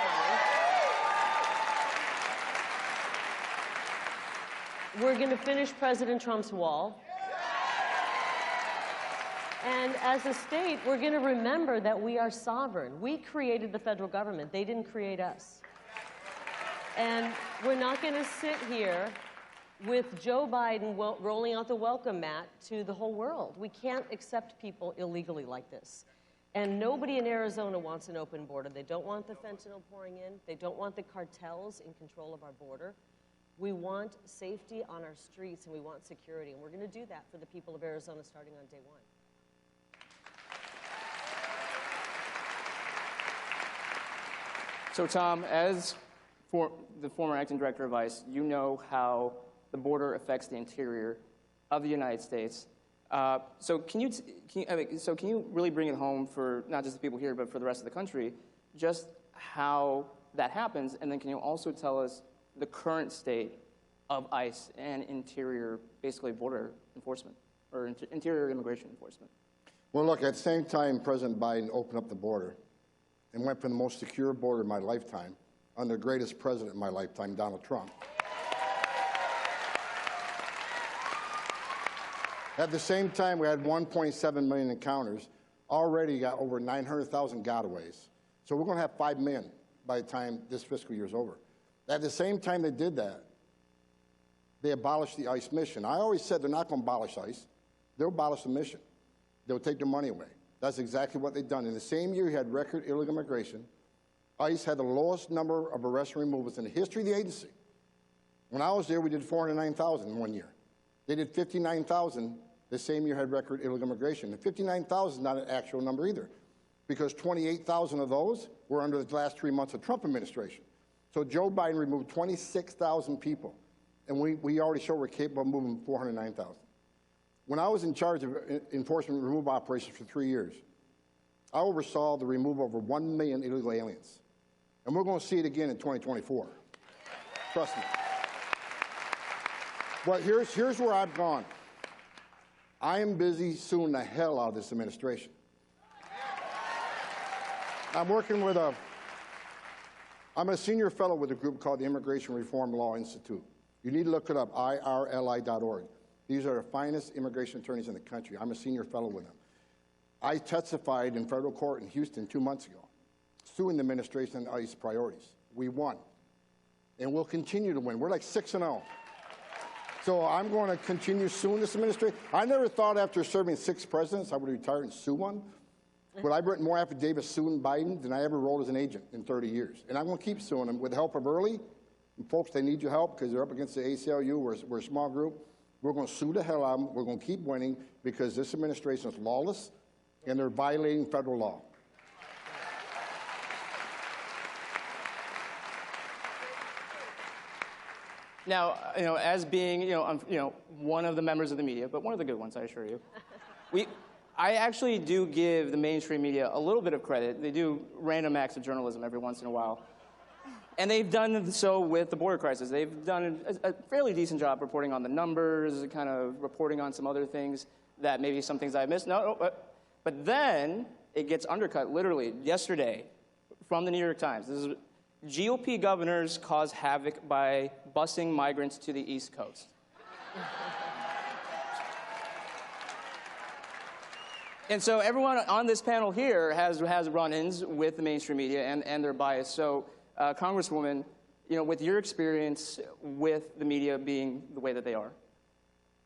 coming. We're going to finish President Trump's wall. And as a state, we're going to remember that we are sovereign. We created the federal government. They didn't create us. And we're not going to sit here with Joe Biden rolling out the welcome mat to the whole world. We can't accept people illegally like this. And nobody in Arizona wants an open border. They don't want the fentanyl pouring in. They don't want the cartels in control of our border. We want safety on our streets, and we want security. And we're going to do that for the people of Arizona starting on day one. So, Tom, as for the former acting director of ICE, you know how the border affects the interior of the United States. So can you really bring it home for not just the people here, but for the rest of the country, just how that happens? And then can you also tell us the current state of ICE and interior, basically border enforcement, or interior immigration enforcement? Well, look, at the same time President Biden opened up the border and went for the most secure border in my lifetime, under the greatest president in my lifetime, Donald Trump. At the same time, we had 1.7 million encounters, already got over 900,000 gotaways. So we're going to have 5 million by the time this fiscal year is over. At the same time they did that, they abolished the ICE mission. I always said they're not going to abolish ICE. They'll abolish the mission. They'll take their money away. That's exactly what they've done. In the same year you had record illegal immigration, ICE had the lowest number of arrests and removals in the history of the agency. When I was there, we did 409,000 in 1 year. They did 59,000 the same year had record illegal immigration. And 59,000 is not an actual number either, because 28,000 of those were under the last 3 months of Trump administration. So Joe Biden removed 26,000 people, and we already show we're capable of moving 409,000. When I was in charge of enforcement removal operations for 3 years, I oversaw the removal of over 1 million illegal aliens. And we're going to see it again in 2024. Trust me. But here's where I've gone. I am busy suing the hell out of this administration. I'm a senior fellow with a group called the Immigration Reform Law Institute. You need to look it up, irli.org. These are the finest immigration attorneys in the country. I'm a senior fellow with them. I testified in federal court in Houston 2 months ago, suing the administration on ICE priorities. We won, and we'll continue to win. We're like 6-0. So I'm going to continue suing this administration. I never thought after serving 6 presidents I would retire and sue one. But I've written more affidavits suing Biden than I ever wrote as an agent in 30 years. And I'm going to keep suing them with the help of Early. And folks, they need your help because they're up against the ACLU. We're a small group. We're going to sue the hell out of them. We're going to keep winning because this administration is lawless and they're violating federal law. Now, as being, one of the members of the media, but one of the good ones, I assure you, I actually do give the mainstream media a little bit of credit. They do random acts of journalism every once in a while. And they've done so with the border crisis. They've done a fairly decent job reporting on the numbers, kind of reporting on some other things that maybe some things I missed. But then it gets undercut, literally, yesterday from the New York Times. This is GOP governors cause havoc by busing migrants to the East Coast. And so everyone on this panel here has run-ins with the mainstream media and their bias. So, Congresswoman, with your experience with the media being the way that they are,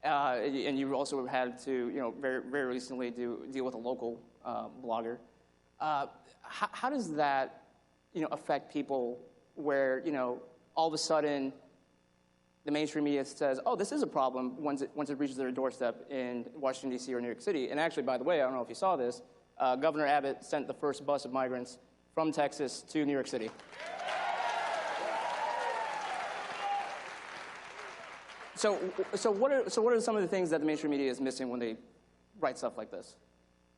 and you also had to, very, very recently deal with a local blogger, how does that affect people where, all of a sudden the mainstream media says, oh, this is a problem once it reaches their doorstep in Washington, D.C. or New York City. And actually, by the way, I don't know if you saw this, Governor Abbott sent the first bus of migrants from Texas to New York City. So what are some of the things that the mainstream media is missing when they write stuff like this?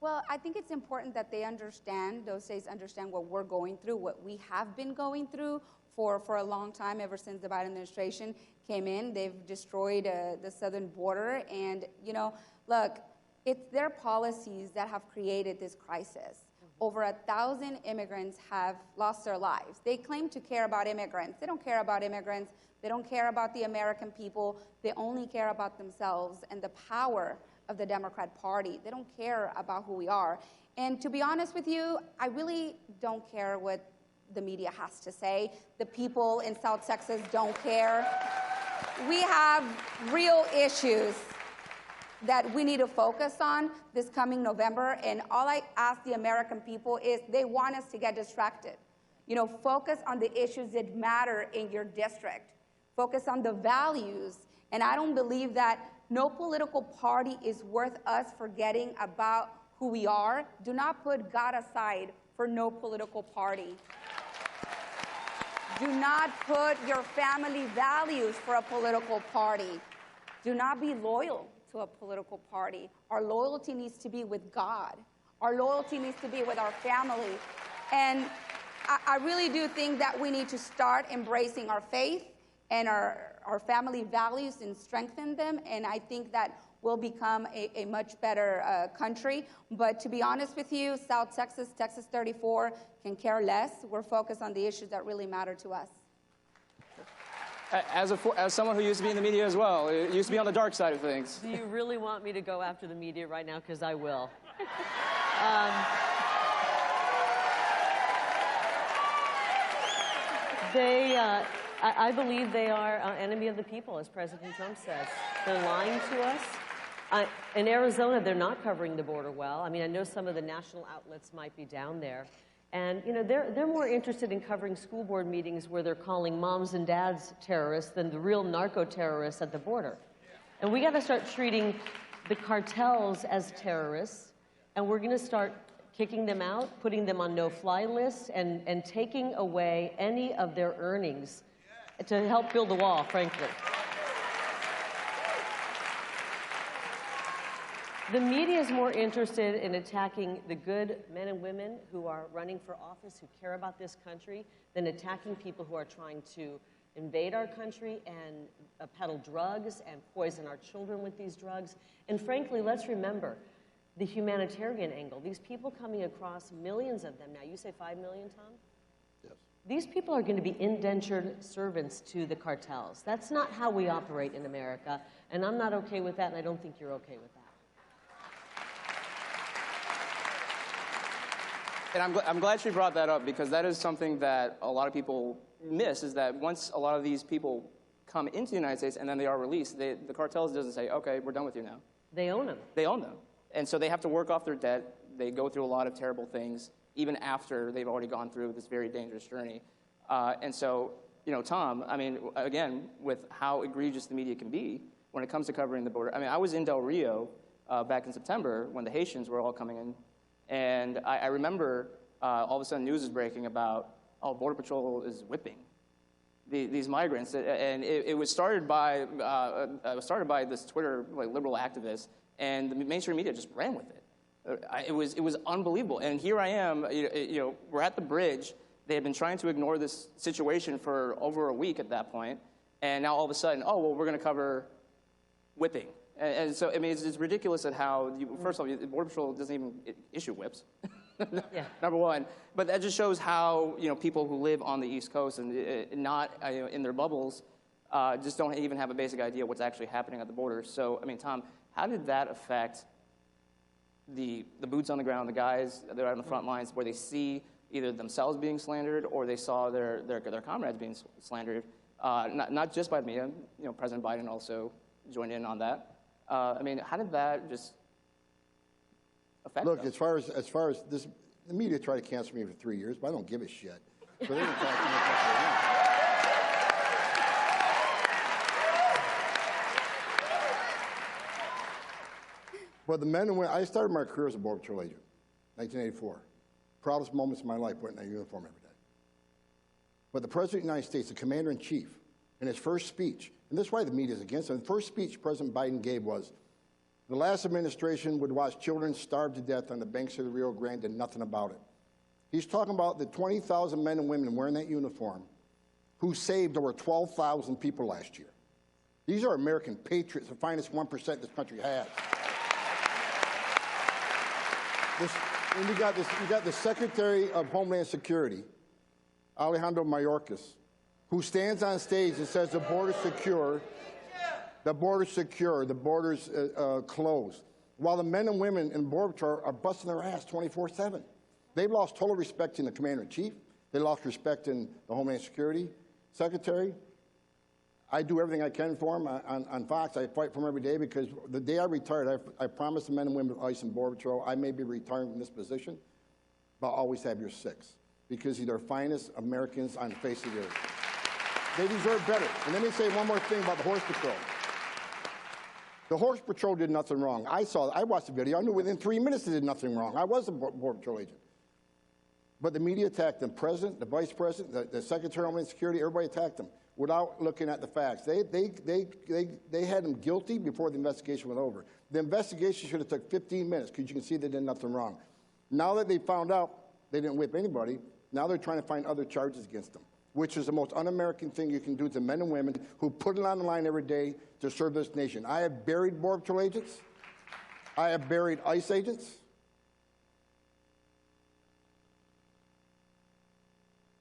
Well, I think it's important that they understand, those states understand what we're going through, what we have been going through for a long time, ever since the Biden administration came in. They've destroyed the southern border. And, you know, look, it's their policies that have created this crisis. Over 1,000 immigrants have lost their lives. They claim to care about immigrants. They don't care about immigrants. They don't care about the American people. They only care about themselves and the power of the Democrat Party. They don't care about who we are. And to be honest with you, I really don't care what the media has to say. The people in South Texas don't care. We have real issues that we need to focus on this coming November, and all I ask the American people is they want us to get distracted. You know, focus on the issues that matter in your district. Focus on the values, and I don't believe that no political party is worth us forgetting about who we are. Do not put God aside for no political party. Do not put your family values for a political party. Do not be loyal to a political party. Our loyalty needs to be with God. Our loyalty needs to be with our family. And I really do think that we need to start embracing our faith and our family values and strengthen them. And I think that we'll become a much better country. But to be honest with you, South Texas, Texas 34 can care less. We're focused on the issues that really matter to us. As someone who used to be in the media as well, it used to be on the dark side of things. Do you really want me to go after the media right now? Because I will. I believe they are an enemy of the people, as President Trump says. They're lying to us. In Arizona, they're not covering the border well. I mean, I know some of the national outlets might be down there. And, you know, they're more interested in covering school board meetings where they're calling moms and dads terrorists than the real narco-terrorists at the border. And we got to start treating the cartels as terrorists, and we're going to start kicking them out, putting them on no-fly lists, and taking away any of their earnings to help build the wall, frankly. The media is more interested in attacking the good men and women who are running for office, who care about this country, than attacking people who are trying to invade our country and peddle drugs and poison our children with these drugs. And frankly, let's remember the humanitarian angle. These people coming across, millions of them now. You say 5 million, Tom? Yes. These people are going to be indentured servants to the cartels. That's not how we operate in America, and I'm not okay with that, and I don't think you're okay with that. And I'm glad she brought that up, because that is something that a lot of people miss, is that once a lot of these people come into the United States and then they are released, the cartels doesn't say, okay, we're done with you now. They own them. They own them. And so they have to work off their debt. They go through a lot of terrible things, even after they've already gone through this very dangerous journey. And so, you know, Tom, I mean, again, with how egregious the media can be when it comes to covering the border. I mean, I was in Del Rio back in September when the Haitians were all coming in. And I remember all of a sudden news is breaking about, oh, Border Patrol is whipping these migrants. And it was started by this Twitter liberal activist, and the mainstream media just ran with it. It was unbelievable. And here I am, you know, we're at the bridge. They had been trying to ignore this situation for over a week at that point, and now all of a sudden, oh, well, we're going to cover whipping. And so, I mean, it's ridiculous at how, first of all, the Border Patrol doesn't even issue whips, Yeah. number one. But that just shows how, you know, people who live on the East Coast and not in their bubbles just don't even have a basic idea what's actually happening at the border. So, I mean, Tom, how did that affect the boots on the ground, the guys that are on the front lines, where they see either themselves being slandered or they saw their comrades being slandered, not just by the media, you know, President Biden also joined in on that. I mean, how did that just affect Look, them? as far as this, the media tried to cancel me for 3 years, but I don't give a shit. So they can talk to me what they want. But the men and women, I started my career as a Border Patrol agent, 1984. proudest moments of my life wearing that uniform every day. But the President of the United States, the Commander-in-Chief, in his first speech, and this is why the media is against him, the first speech President Biden gave was, the last administration would watch children starve to death on the banks of the Rio Grande and nothing about it. He's talking about the 20,000 men and women wearing that uniform who saved over 12,000 people last year. These are American patriots, the finest 1% this country has. And you got the Secretary of Homeland Security, Alejandro Mayorkas, who stands on stage and says the border's secure, the border's secure, the border's closed, while the men and women in Border Patrol are busting their ass 24/7. They've lost total respect in the Commander-in-Chief. They lost respect in the Homeland Security Secretary. I do everything I can for them on Fox. I fight for them every day because the day I retired, I promised the men and women of ICE and Border Patrol I may be retiring from this position, but I'll always have your six because they're the finest Americans on the face of the earth. They deserve better. And let me say one more thing about the Horse Patrol. The Horse Patrol did nothing wrong. I watched the video. I knew within 3 minutes they did nothing wrong. I was a Border Patrol agent. But the media attacked them. President, the Vice President, the Secretary of Homeland Security, everybody attacked them without looking at the facts. They had them guilty before the investigation went over. The investigation should have took 15 minutes because you can see they did nothing wrong. Now that they found out they didn't whip anybody, now they're trying to find other charges against them, which is the most un-American thing you can do to men and women who put it on the line every day to serve this nation. I have buried Border Patrol agents. I have buried ICE agents.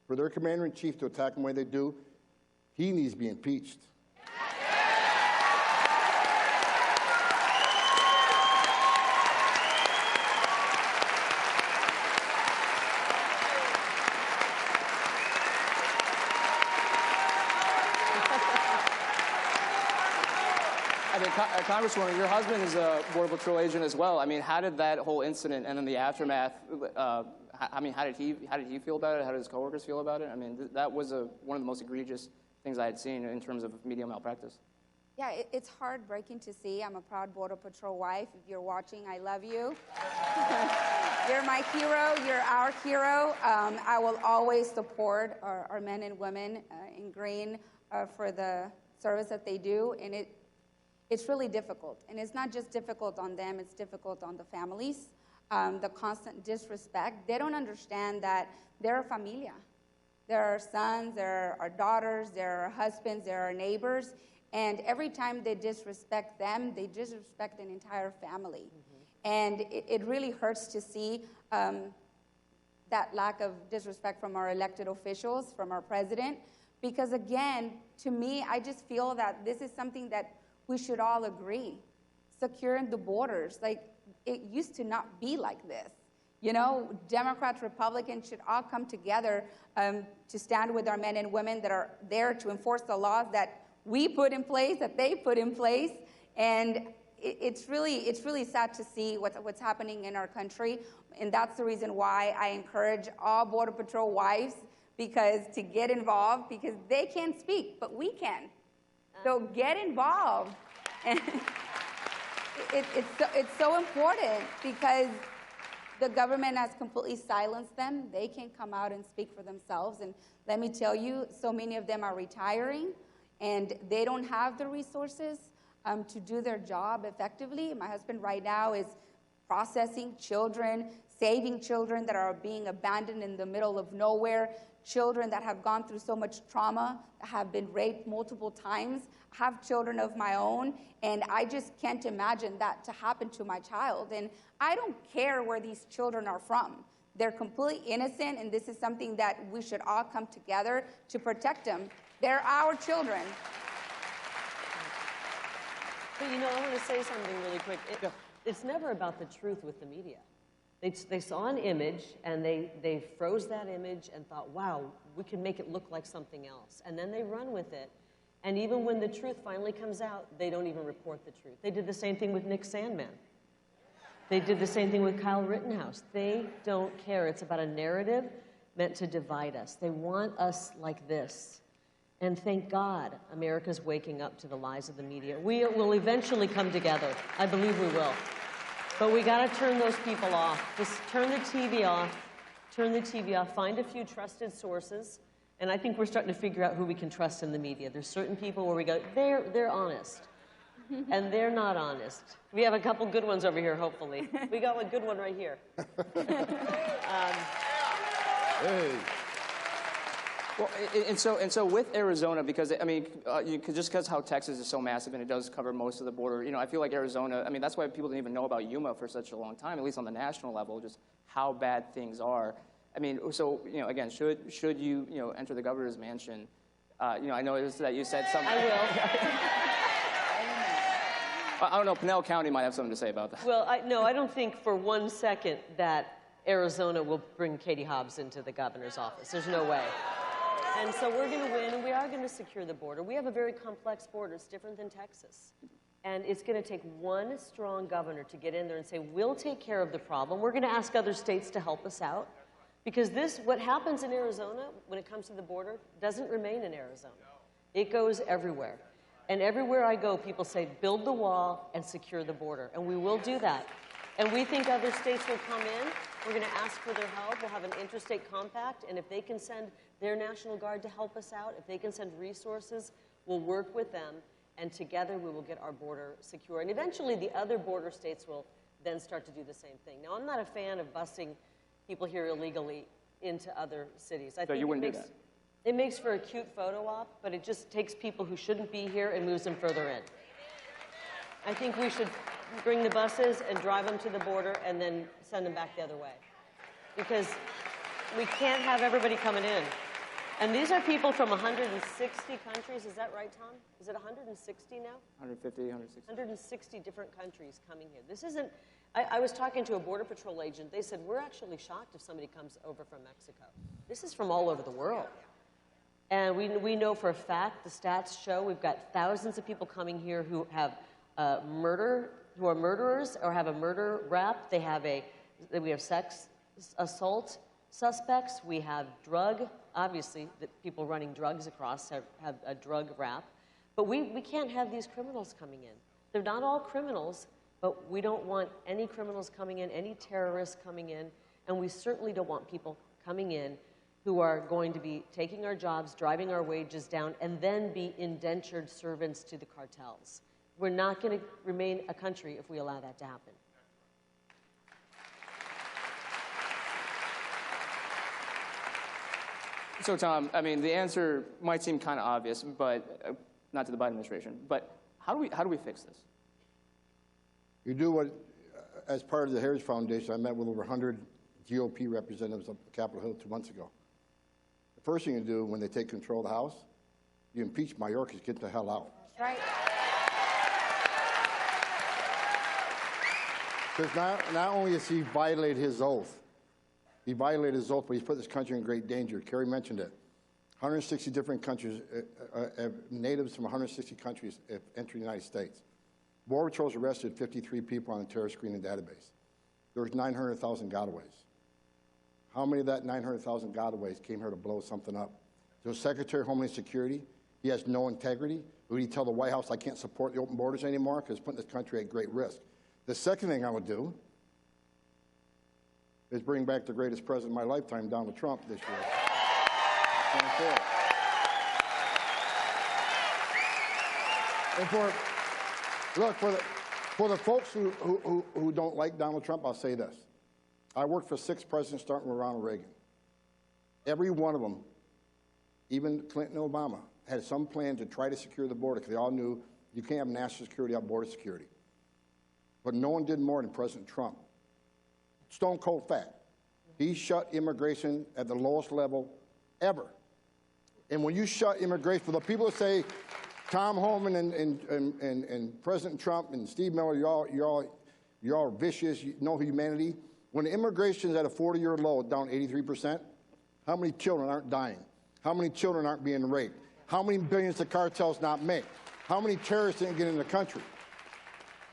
For their Commander-in-Chief to attack them the way they do, he needs to be impeached. I mean, Congresswoman, your husband is a Border Patrol agent as well. I mean, how did that whole incident and then the aftermath, I mean, how did he feel about it? How did his coworkers feel about it? I mean, that was one of the most egregious things I had seen in terms of media malpractice. Yeah, it's heartbreaking to see. I'm a proud Border Patrol wife. If you're watching, I love you. You're my hero. You're our hero. I will always support our men and women in green for the service that they do. And it's really difficult. And it's not just difficult on them. It's difficult on the families. The constant disrespect. They don't understand that they're a familia. There are sons, there are daughters, there are husbands, there are neighbors. And every time they disrespect them, they disrespect an entire family. Mm-hmm. And it really hurts to see that lack of disrespect from our elected officials, from our president. Because again, to me, I just feel that this is something that we should all agree. Securing the borders, like, it used to not be like this. You know, Democrats, Republicans should all come together to stand with our men and women that are there to enforce the laws that we put in place, that they put in place. And it's really sad to see what's happening in our country. And that's the reason why I encourage all Border Patrol wives to get involved, because they can't speak, but we can. So get involved. And it's so important because the government has completely silenced them. They can come out and speak for themselves. And let me tell you, so many of them are retiring, and they don't have the resources to do their job effectively. My husband right now is processing children, saving children that are being abandoned in the middle of nowhere, children that have gone through so much trauma, have been raped multiple times, have children of my own, and I just can't imagine that to happen to my child. And I don't care where these children are from. They're completely innocent, and this is something that we should all come together to protect them. They're our children. But you know, I want to say something really quick. It's never about the truth with the media. They saw an image, and they froze that image and thought, wow, we can make it look like something else. And then they run with it. And even when the truth finally comes out, they don't even report the truth. They did the same thing with Nick Sandmann. They did the same thing with Kyle Rittenhouse. They don't care. It's about a narrative meant to divide us. They want us like this. And thank God America's waking up to the lies of the media. We will eventually come together. I believe we will. But we got to turn those people off. Just turn the TV off. turn the TV off, find a few trusted sources, and I think we're starting to figure out who we can trust in the media. There's certain people where we go, they're honest, and they're not honest. We have a couple good ones over here, hopefully. We got a good one right here. Hey. Well, and so with Arizona, because I mean, just because how Texas is so massive and it does cover most of the border, I feel like Arizona. I mean, that's why people didn't even know about Yuma for such a long time, at least on the national level, just how bad things are. I mean, so again, should you enter the governor's mansion? I noticed that you said something. I will. I don't know. Pinell County might have something to say about that. Well, no, I don't think for 1 second that Arizona will bring Katie Hobbs into the governor's office. There's no way. And so we're going to win, and we are going to secure the border. We have a very complex border. It's different than Texas. And it's going to take one strong governor to get in there and say, we'll take care of the problem. We're going to ask other states to help us out. Because what happens in Arizona when it comes to the border doesn't remain in Arizona. It goes everywhere. And everywhere I go, people say, build the wall and secure the border. And we will do that. And we think other states will come in. We're going to ask for their help. We'll have an interstate compact. And if they can send their National Guard to help us out, if they can send resources, we'll work with them. And together we will get our border secure. And eventually the other border states will then start to do the same thing. Now, I'm not a fan of busing people here illegally into other cities. I think you wouldn't do that? It makes for a cute photo op, but it just takes people who shouldn't be here and moves them further in. I think we should bring the buses and drive them to the border and then send them back the other way. Because we can't have everybody coming in. And these are people from 160 countries. Is that right, Tom? Is it 160 now? 150, 160. 160 different countries coming here. This isn't, I was talking to a Border Patrol agent. They said, we're actually shocked if somebody comes over from Mexico. This is from all over the world. And we know for a fact, the stats show we've got thousands of people coming here who have who are murderers or have a murder rap. We have sex assault suspects. We have drug, obviously, the people running drugs across have a drug rap. But we can't have these criminals coming in. They're not all criminals, but we don't want any criminals coming in, any terrorists coming in, and we certainly don't want people coming in who are going to be taking our jobs, driving our wages down, and then be indentured servants to the cartels. We're not going to remain a country if we allow that to happen. So, Tom, I mean, the answer might seem kind of obvious, but not to the Biden administration. But how do we fix this? You do what, as part of the Heritage Foundation, I met with over 100 GOP representatives up Capitol Hill 2 months ago. The first thing you do when they take control of the House, you impeach Mayorkas, get the hell out. That's right. Because not only has he violated his oath, but he's put this country in great danger. Kerry mentioned it. 160 different countries, natives from 160 countries have entered the United States. Border Patrol's arrested 53 people on the terrorist screening database. There's 900,000 gotaways. How many of that 900,000 gotaways came here to blow something up? There's Secretary of Homeland Security. He has no integrity. Would he tell the White House, I can't support the open borders anymore because it's putting this country at great risk? The second thing I would do is bring back the greatest president of my lifetime, Donald Trump, this year. And for the folks who don't like Donald Trump, I'll say this. I worked for 6 presidents starting with Ronald Reagan. Every one of them, even Clinton and Obama, had some plan to try to secure the border because they all knew you can't have national security without border security. But no one did more than President Trump. Stone cold fact. He shut immigration at the lowest level ever. And when you shut immigration, for the people that say Tom Homan and President Trump and Steve Miller, you're all vicious, no humanity. When immigration is at a 40-year low, down 83%, how many children aren't dying? How many children aren't being raped? How many billions the cartels not make? How many terrorists didn't get in the country?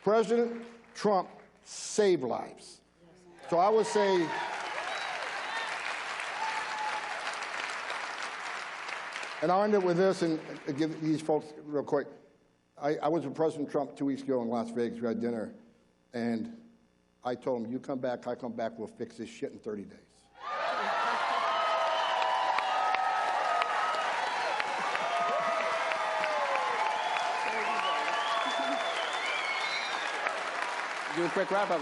President Trump saved lives. So I would say, and I'll end it with this and give these folks real quick. I was with President Trump 2 weeks ago in Las Vegas. We had dinner, and I told him, you come back, I come back, we'll fix this shit in 30 days. do a quick wrap-up.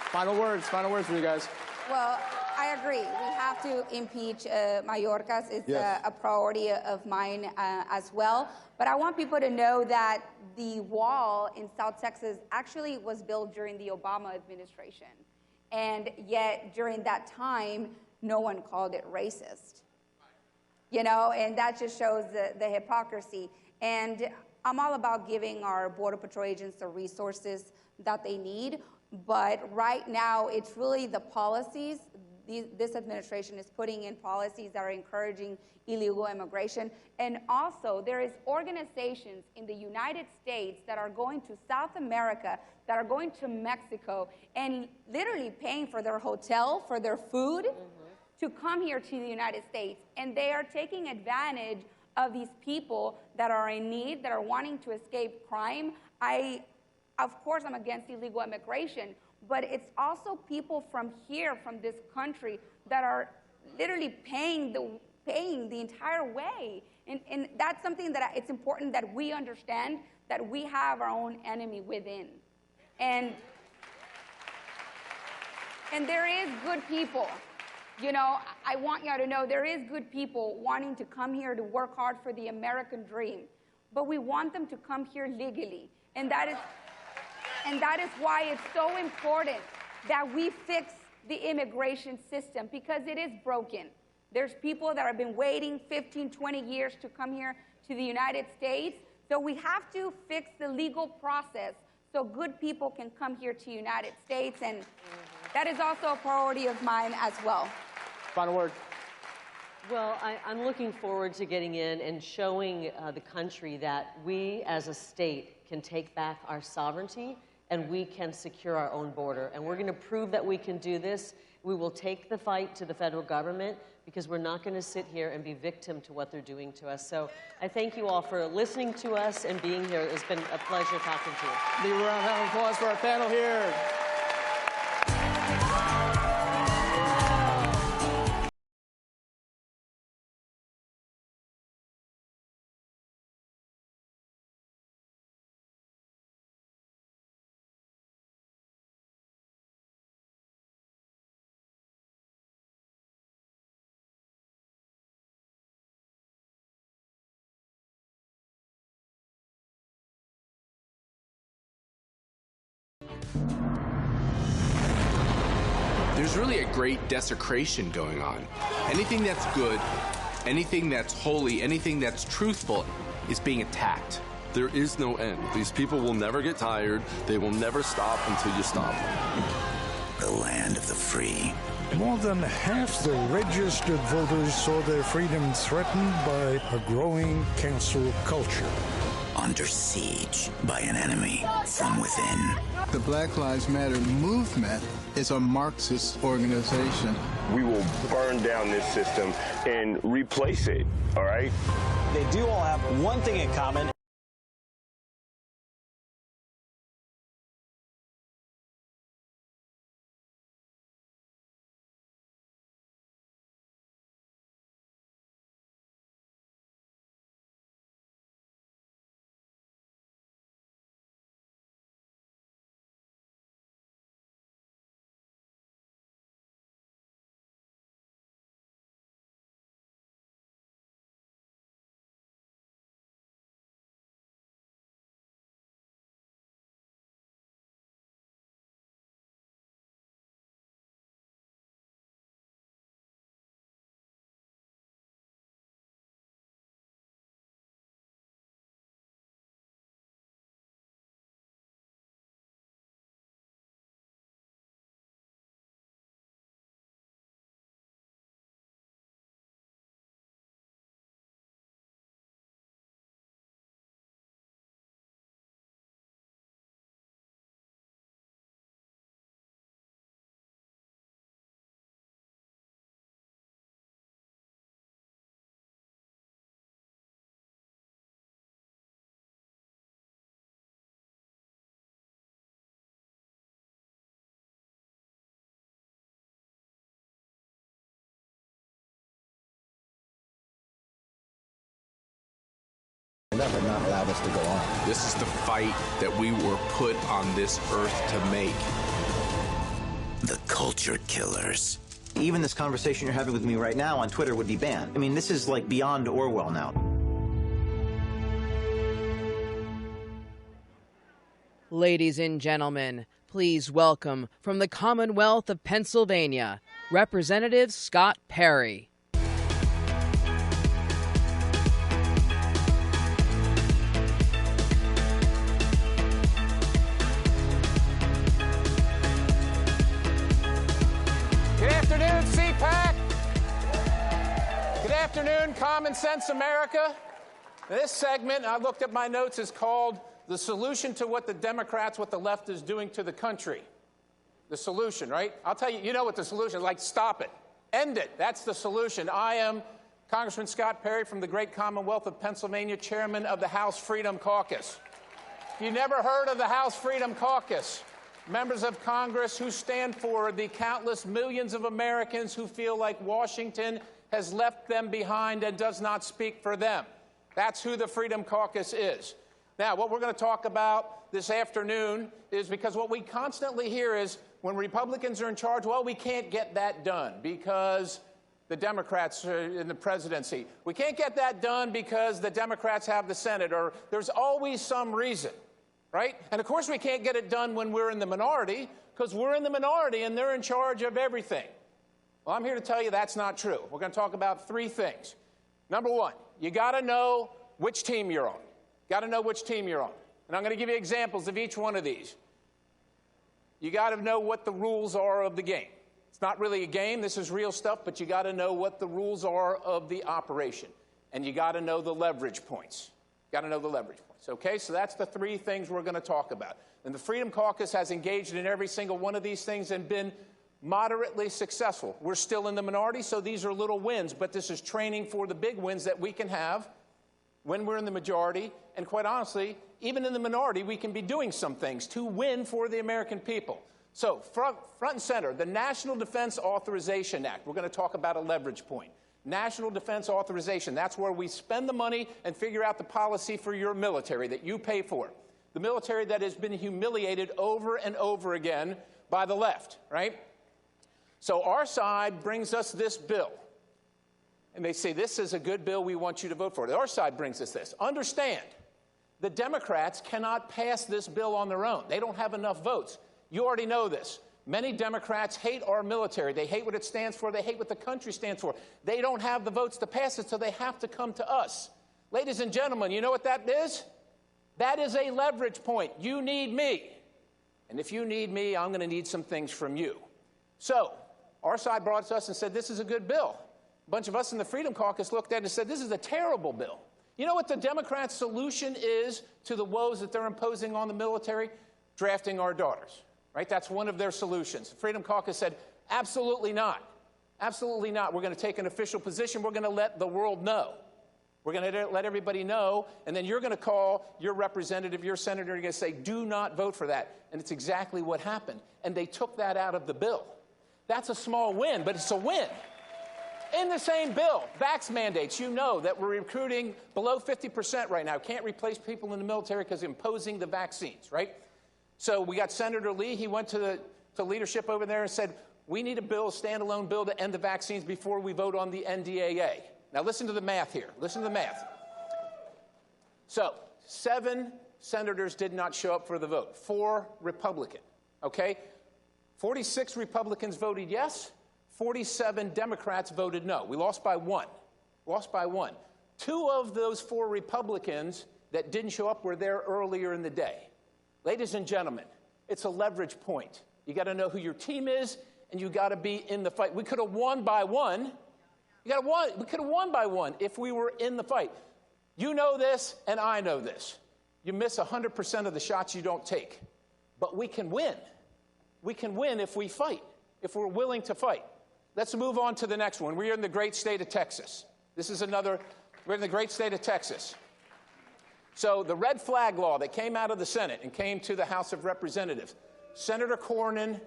Final words for you guys. Well, I agree. We have to impeach Mayorkas. It's a priority of mine as well. But I want people to know that the wall in South Texas actually was built during the Obama administration. And yet, during that time, no one called it racist. You know, and that just shows the hypocrisy. And I'm all about giving our Border Patrol agents the resources that they need. But right now, it's really the policies. This administration is putting in policies that are encouraging illegal immigration. And also, there is organizations in the United States that are going to South America, that are going to Mexico, and literally paying for their hotel, for their food, to come here to the United States. And they are taking advantage of these people that are in need, that are wanting to escape crime. Of course, I'm against illegal immigration, but it's also people from here, from this country, that are literally paying the entire way. And that's something that it's important that we understand, that we have our own enemy within. And there is good people. You know, I want y'all to know there is good people wanting to come here to work hard for the American dream. But we want them to come here legally. And that is why it's so important that we fix the immigration system, because it is broken. There's people that have been waiting 15, 20 years to come here to the United States. So we have to fix the legal process so good people can come here to the United States. And that is also a priority of mine as well. Final word. Well, I'm looking forward to getting in and showing the country that we as a state can take back our sovereignty and we can secure our own border. And we're going to prove that we can do this. We will take the fight to the federal government, because we're not going to sit here and be victim to what they're doing to us. So I thank you all for listening to us and being here. It's been a pleasure talking to you. Leave a round of applause for our panel here. There's really a great desecration going on. Anything that's good, anything that's holy, anything that's truthful is being attacked. There is no end. These people will never get tired. They will never stop until you stop. The land of the free. More than half the registered voters saw their freedom threatened by a growing cancel culture. Under siege by an enemy from within. The Black Lives Matter movement is a Marxist organization. We will burn down this system and replace it, all right? They do all have one thing in common. up and not allowed us to go on. This is the fight that we were put on this earth to make. The culture killers. Even this conversation you're having with me right now on Twitter would be banned. I mean, this is like beyond Orwell now. Ladies and gentlemen, please welcome from the Commonwealth of Pennsylvania, Representative Scott Perry. Good afternoon, CPAC. Good afternoon, Common Sense America. This segment, I looked at my notes, is called The Solution to What the Left is Doing to the Country. The solution, right? I'll tell you, you know what the solution is, like stop it, end it. That's the solution. I am Congressman Scott Perry from the great Commonwealth of Pennsylvania, chairman of the House Freedom Caucus. If you never heard of the House Freedom Caucus, members of Congress who stand for the countless millions of Americans who feel like Washington has left them behind and does not speak for them. That's who the Freedom Caucus is. Now, what we're going to talk about this afternoon is because what we constantly hear is when Republicans are in charge, well, we can't get that done because the Democrats are in the presidency. We can't get that done because the Democrats have the Senate, or there's always some reason, right? And of course, we can't get it done when we're in the minority because we're in the minority and they're in charge of everything. Well, I'm here to tell you that's not true. We're going to talk about three things. Number one, you got to know which team you're on. Got to know which team you're on. And I'm going to give you examples of each one of these. You got to know what the rules are of the game. It's not really a game. This is real stuff, but you got to know what the rules are of the operation. And you got to know the leverage points. Got to know the leverage points. Okay, so that's the three things we're going to talk about. And the Freedom Caucus has engaged in every single one of these things and been moderately successful. We're still in the minority, so these are little wins, but this is training for the big wins that we can have when we're in the majority. And quite honestly, even in the minority, we can be doing some things to win for the American people. So front and center, the National Defense Authorization Act. We're going to talk about a leverage point. National Defense Authorization, that's where we spend the money and figure out the policy for your military that you pay for. The military that has been humiliated over and over again by the left, right? So our side brings us this bill. And they say, this is a good bill, we want you to vote for it. Our side brings us this. Understand, the Democrats cannot pass this bill on their own. They don't have enough votes. You already know this. Many Democrats hate our military. They hate what it stands for. They hate what the country stands for. They don't have the votes to pass it, so they have to come to us. Ladies and gentlemen, you know what that is? That is a leverage point. You need me. And if you need me, I'm going to need some things from you. So our side brought it to us and said, this is a good bill. A bunch of us in the Freedom Caucus looked at it and said, this is a terrible bill. You know what the Democrats' solution is to the woes that they're imposing on the military? Drafting our daughters, right? That's one of their solutions. The Freedom Caucus said, absolutely not. Absolutely not. We're going to take an official position. We're going to let the world know. We're going to let everybody know, and then you're going to call your representative, your senator, you're going to say, do not vote for that. And it's exactly what happened. And they took that out of the bill. That's a small win, but it's a win. In the same bill, vax mandates, you know that we're recruiting below 50% right now. Can't replace people in the military because imposing the vaccines, right? So we got Senator Lee. He went to leadership over there and said, we need a bill, a standalone bill to end the vaccines before we vote on the NDAA. Now listen to the math here. Listen to the math. So 7 senators did not show up for the vote. 4 Republican, okay? 46 Republicans voted yes. 47 Democrats voted no. We lost by 1. Lost by 1. 2 of those 4 Republicans that didn't show up were there earlier in the day. Ladies and gentlemen, it's a leverage point. You got to know who your team is, and you got to be in the fight. We could have won by 1. We could have won by 1 if we were in the fight. You know this, and I know this. You miss 100% of the shots you don't take. But we can win. We can win if we fight, if we're willing to fight. Let's move on to the next one. We're in the great state of Texas. We're in the great state of Texas. So the red flag law that came out of the Senate and came to the House of Representatives, Senator Cornyn,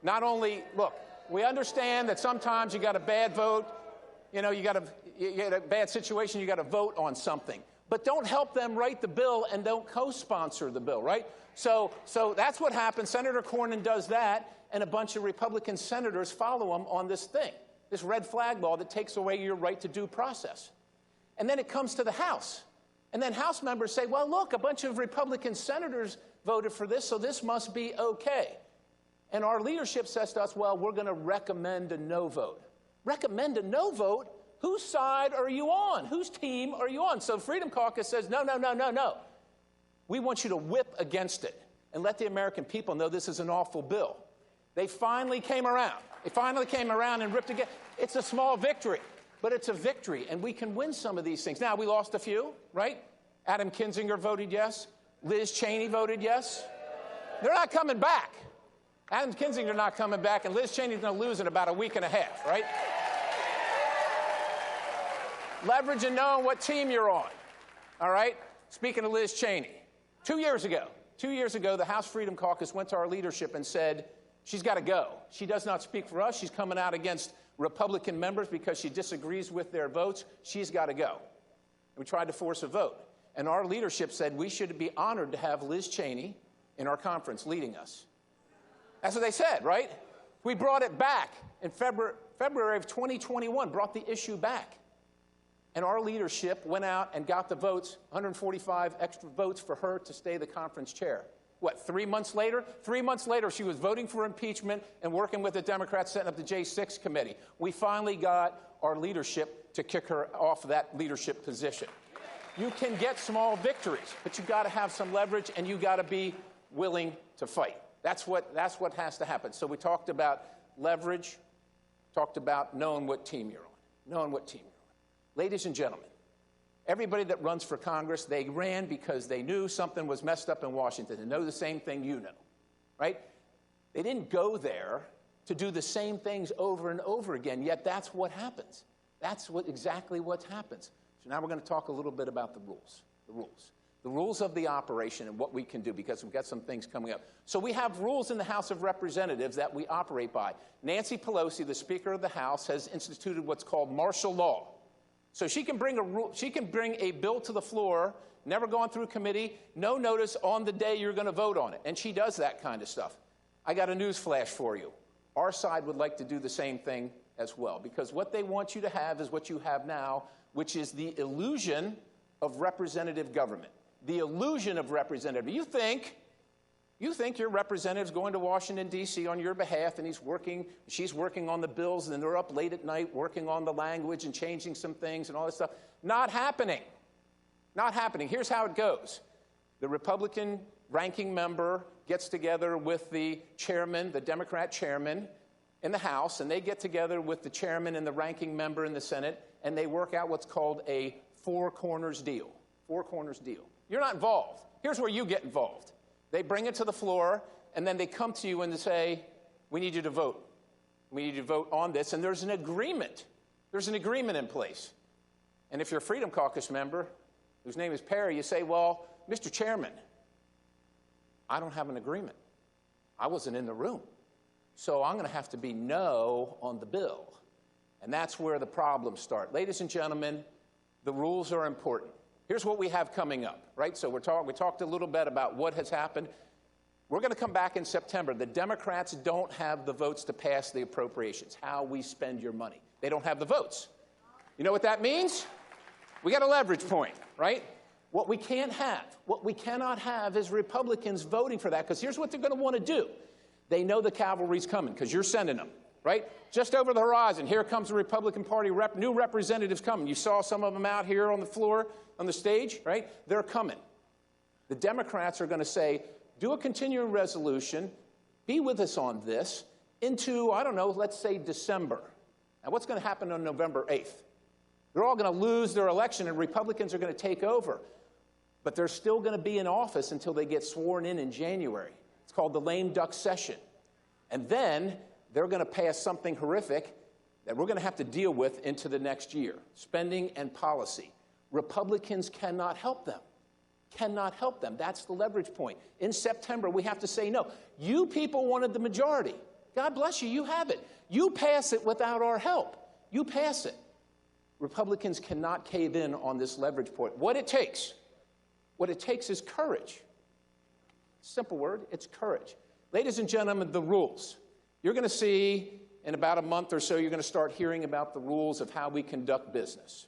not only, look, we understand that sometimes you got a bad vote, you got a bad situation, you got to vote on something. but don't help them write the bill and don't co-sponsor the bill, right? So that's what happened. Senator Cornyn does that, and a bunch of Republican senators follow him on this thing, this red flag law that takes away your right to due process. And then it comes to the House. And then House members say, well, look, a bunch of Republican senators voted for this, so this must be okay. And our leadership says to us, well, we're going to recommend a no vote. Recommend a no vote? Whose side are you on? Whose team are you on? So Freedom Caucus says, no, no, no, no, no. We want you to whip against it and let the American people know this is an awful bill. They finally came around. They finally came around and ripped again. It's a small victory, but it's a victory, and we can win some of these things. Now, we lost a few, right? Adam Kinzinger voted yes. Liz Cheney voted yes. They're not coming back. Adam Kinzinger not coming back, and Liz Cheney's going to lose in about a week and a half, right? Leverage and knowing what team you're on, all right? Speaking of Liz Cheney, 2 years ago, the House Freedom Caucus went to our leadership and said, she's got to go. She does not speak for us. She's coming out against Republican members because she disagrees with their votes. She's got to go. We tried to force a vote. And our leadership said we should be honored to have Liz Cheney in our conference leading us. That's what they said, right? We brought it back in February of 2021, brought the issue back. And our leadership went out and got the votes, 145 extra votes for her to stay the conference chair. What, 3 months later? 3 months later, she was voting for impeachment and working with the Democrats setting up the J6 committee. We finally got our leadership to kick her off that leadership position. You can get small victories, but you've got to have some leverage, and you've got to be willing to fight. That's what has to happen. So we talked about leverage, talked about knowing what team you're on, knowing what team you're on. Ladies and gentlemen, everybody that runs for Congress, they ran because they knew something was messed up in Washington. They know the same thing you know, right? They didn't go there to do the same things over and over again, yet that's what happens. That's exactly what happens. So now we're going to talk a little bit about the rules. The rules of the operation and what we can do, because we've got some things coming up. So we have rules in the House of Representatives that we operate by. Nancy Pelosi, the Speaker of the House, has instituted what's called martial law. So she can bring a bill to the floor, never gone through committee, no notice on the day you're going to vote on it. And she does that kind of stuff. I got a news flash for you. Our side would like to do the same thing as well, because what they want you to have is what you have now, which is the illusion of representative government. The illusion of representative. You think your representative's going to Washington, D.C. on your behalf, and she's working on the bills, and they're up late at night working on the language and changing some things and all this stuff. Not happening. Not happening. Here's how it goes. The Republican ranking member gets together with the chairman, the Democrat chairman in the House, and they get together with the chairman and the ranking member in the Senate, and they work out what's called a four corners deal. Four corners deal. You're not involved. Here's where you get involved. They bring it to the floor, and then they come to you and they say, we need you to vote. We need you to vote on this, and there's an agreement. There's an agreement in place. And if you're a Freedom Caucus member, whose name is Perry, you say, well, Mr. Chairman, I don't have an agreement. I wasn't in the room. So I'm going to have to be no on the bill. And that's where the problems start. Ladies and gentlemen, the rules are important. Here's what we have coming up, right? So we talked a little bit about what has happened. We're going to come back in September. The Democrats don't have the votes to pass the appropriations, how we spend your money. They don't have the votes. You know what that means? We got a leverage point, right? What we can't have, what we cannot have is Republicans voting for that, because here's what they're going to want to do. They know the cavalry's coming because you're sending them, right? Just over the horizon, here comes the Republican Party, new representatives coming. You saw some of them out here on the floor, on the stage, right? They're coming. The Democrats are going to say, do a continuing resolution, be with us on this, into, I don't know, let's say December. Now, what's going to happen on November 8th? They're all going to lose their election, and Republicans are going to take over. But they're still going to be in office until they get sworn in January. It's called the lame duck session. And then they're going to pass something horrific that we're going to have to deal with into the next year, spending and policy. Republicans cannot help them. Cannot help them. That's the leverage point. In September, we have to say no. You people wanted the majority. God bless you, you have it. You pass it without our help. You pass it. Republicans cannot cave in on this leverage point. What it takes is courage. Simple word, it's courage. Ladies and gentlemen, the rules. You're going to see in about a month or so, you're going to start hearing about the rules of how we conduct business.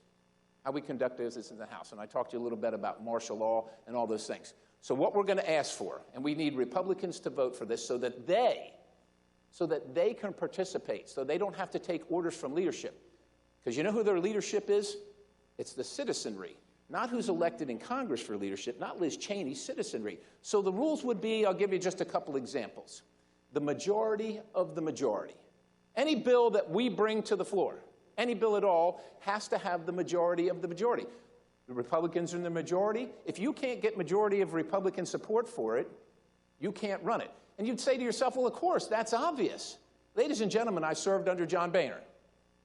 How we conduct business in the House. And I talked to you a little bit about martial law and all those things. So what we're going to ask for, and we need Republicans to vote for this so that they can participate, so they don't have to take orders from leadership. Because you know who their leadership is? It's the citizenry. Not who's elected in Congress for leadership, not Liz Cheney's citizenry. So the rules would be, I'll give you just a couple examples. The majority of the majority. Any bill that we bring to the floor, any bill at all, has to have the majority of the majority. The Republicans are in the majority. If you can't get majority of Republican support for it, you can't run it. And you'd say to yourself, well, of course, that's obvious. Ladies and gentlemen, I served under John Boehner.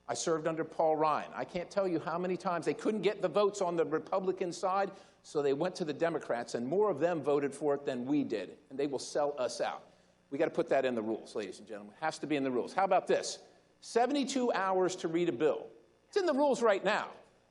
I served under Paul Ryan. I can't tell you how many times they couldn't get the votes on the Republican side, so they went to the Democrats, and more of them voted for it than we did, and they will sell us out. We got to put that in the rules, ladies and gentlemen. It has to be in the rules. How about this? 72 hours to read a bill. It's in the rules right now.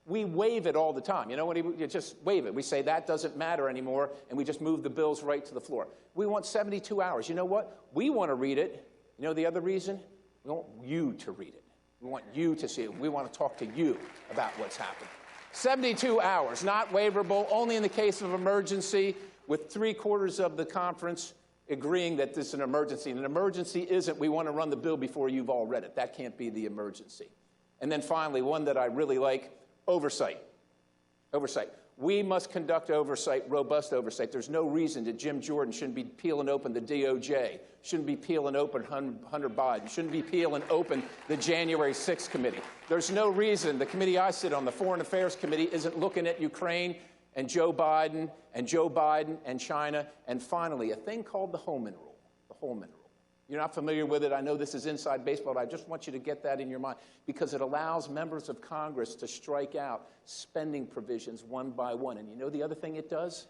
We waive it all the time. You know what? You just waive it. We say that doesn't matter anymore, and we just move the bills right to the floor. We want 72 hours. You know what? We want to read it. You know the other reason? We want you to read it. We want you to see it. We want to talk to you about what's happened. 72 hours, not waiverable, only in the case of emergency, with 3/4 of the conference agreeing that this is an emergency. And an emergency isn't, we want to run the bill before you've all read it. That can't be the emergency. And then finally, one that I really like, oversight. Oversight. We must conduct oversight, robust oversight. There's no reason that Jim Jordan shouldn't be peeling open the DOJ, shouldn't be peeling open Hunter Biden, shouldn't be peeling open the January 6th committee. There's no reason the committee I sit on, the Foreign Affairs Committee, isn't looking at Ukraine and Joe Biden and China. And finally, a thing called the Holman Rule. The Holman Rule. You're not familiar with it. I know this is inside baseball, but I just want you to get that in your mind because it allows members of Congress to strike out spending provisions one by one. And you know the other thing it does?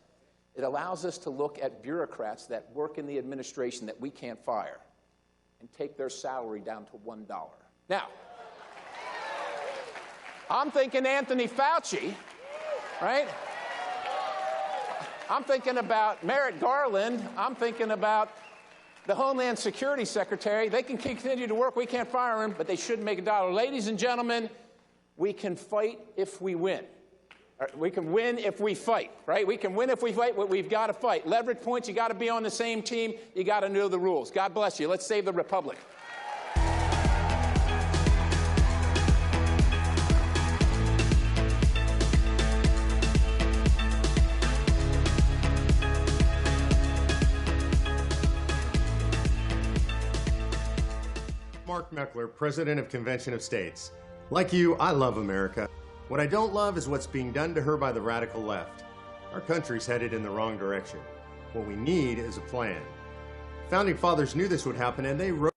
It allows us to look at bureaucrats that work in the administration that we can't fire and take their salary down to $1. Now, I'm thinking Anthony Fauci, right? I'm thinking about Merrick Garland. I'm thinking about the Homeland Security Secretary. They can continue to work. We can't fire him, but they shouldn't make $1. Ladies and gentlemen, we can fight if we win. We can win if we fight, right? We can win if we fight, but we've got to fight. Leverage points, you got to be on the same team. You got to know the rules. God bless you. Let's save the republic. Mark Meckler, President of Convention of States. Like you, I love America. What I don't love is what's being done to her by the radical left. Our country's headed in the wrong direction. What we need is a plan. Founding fathers knew this would happen, and they wrote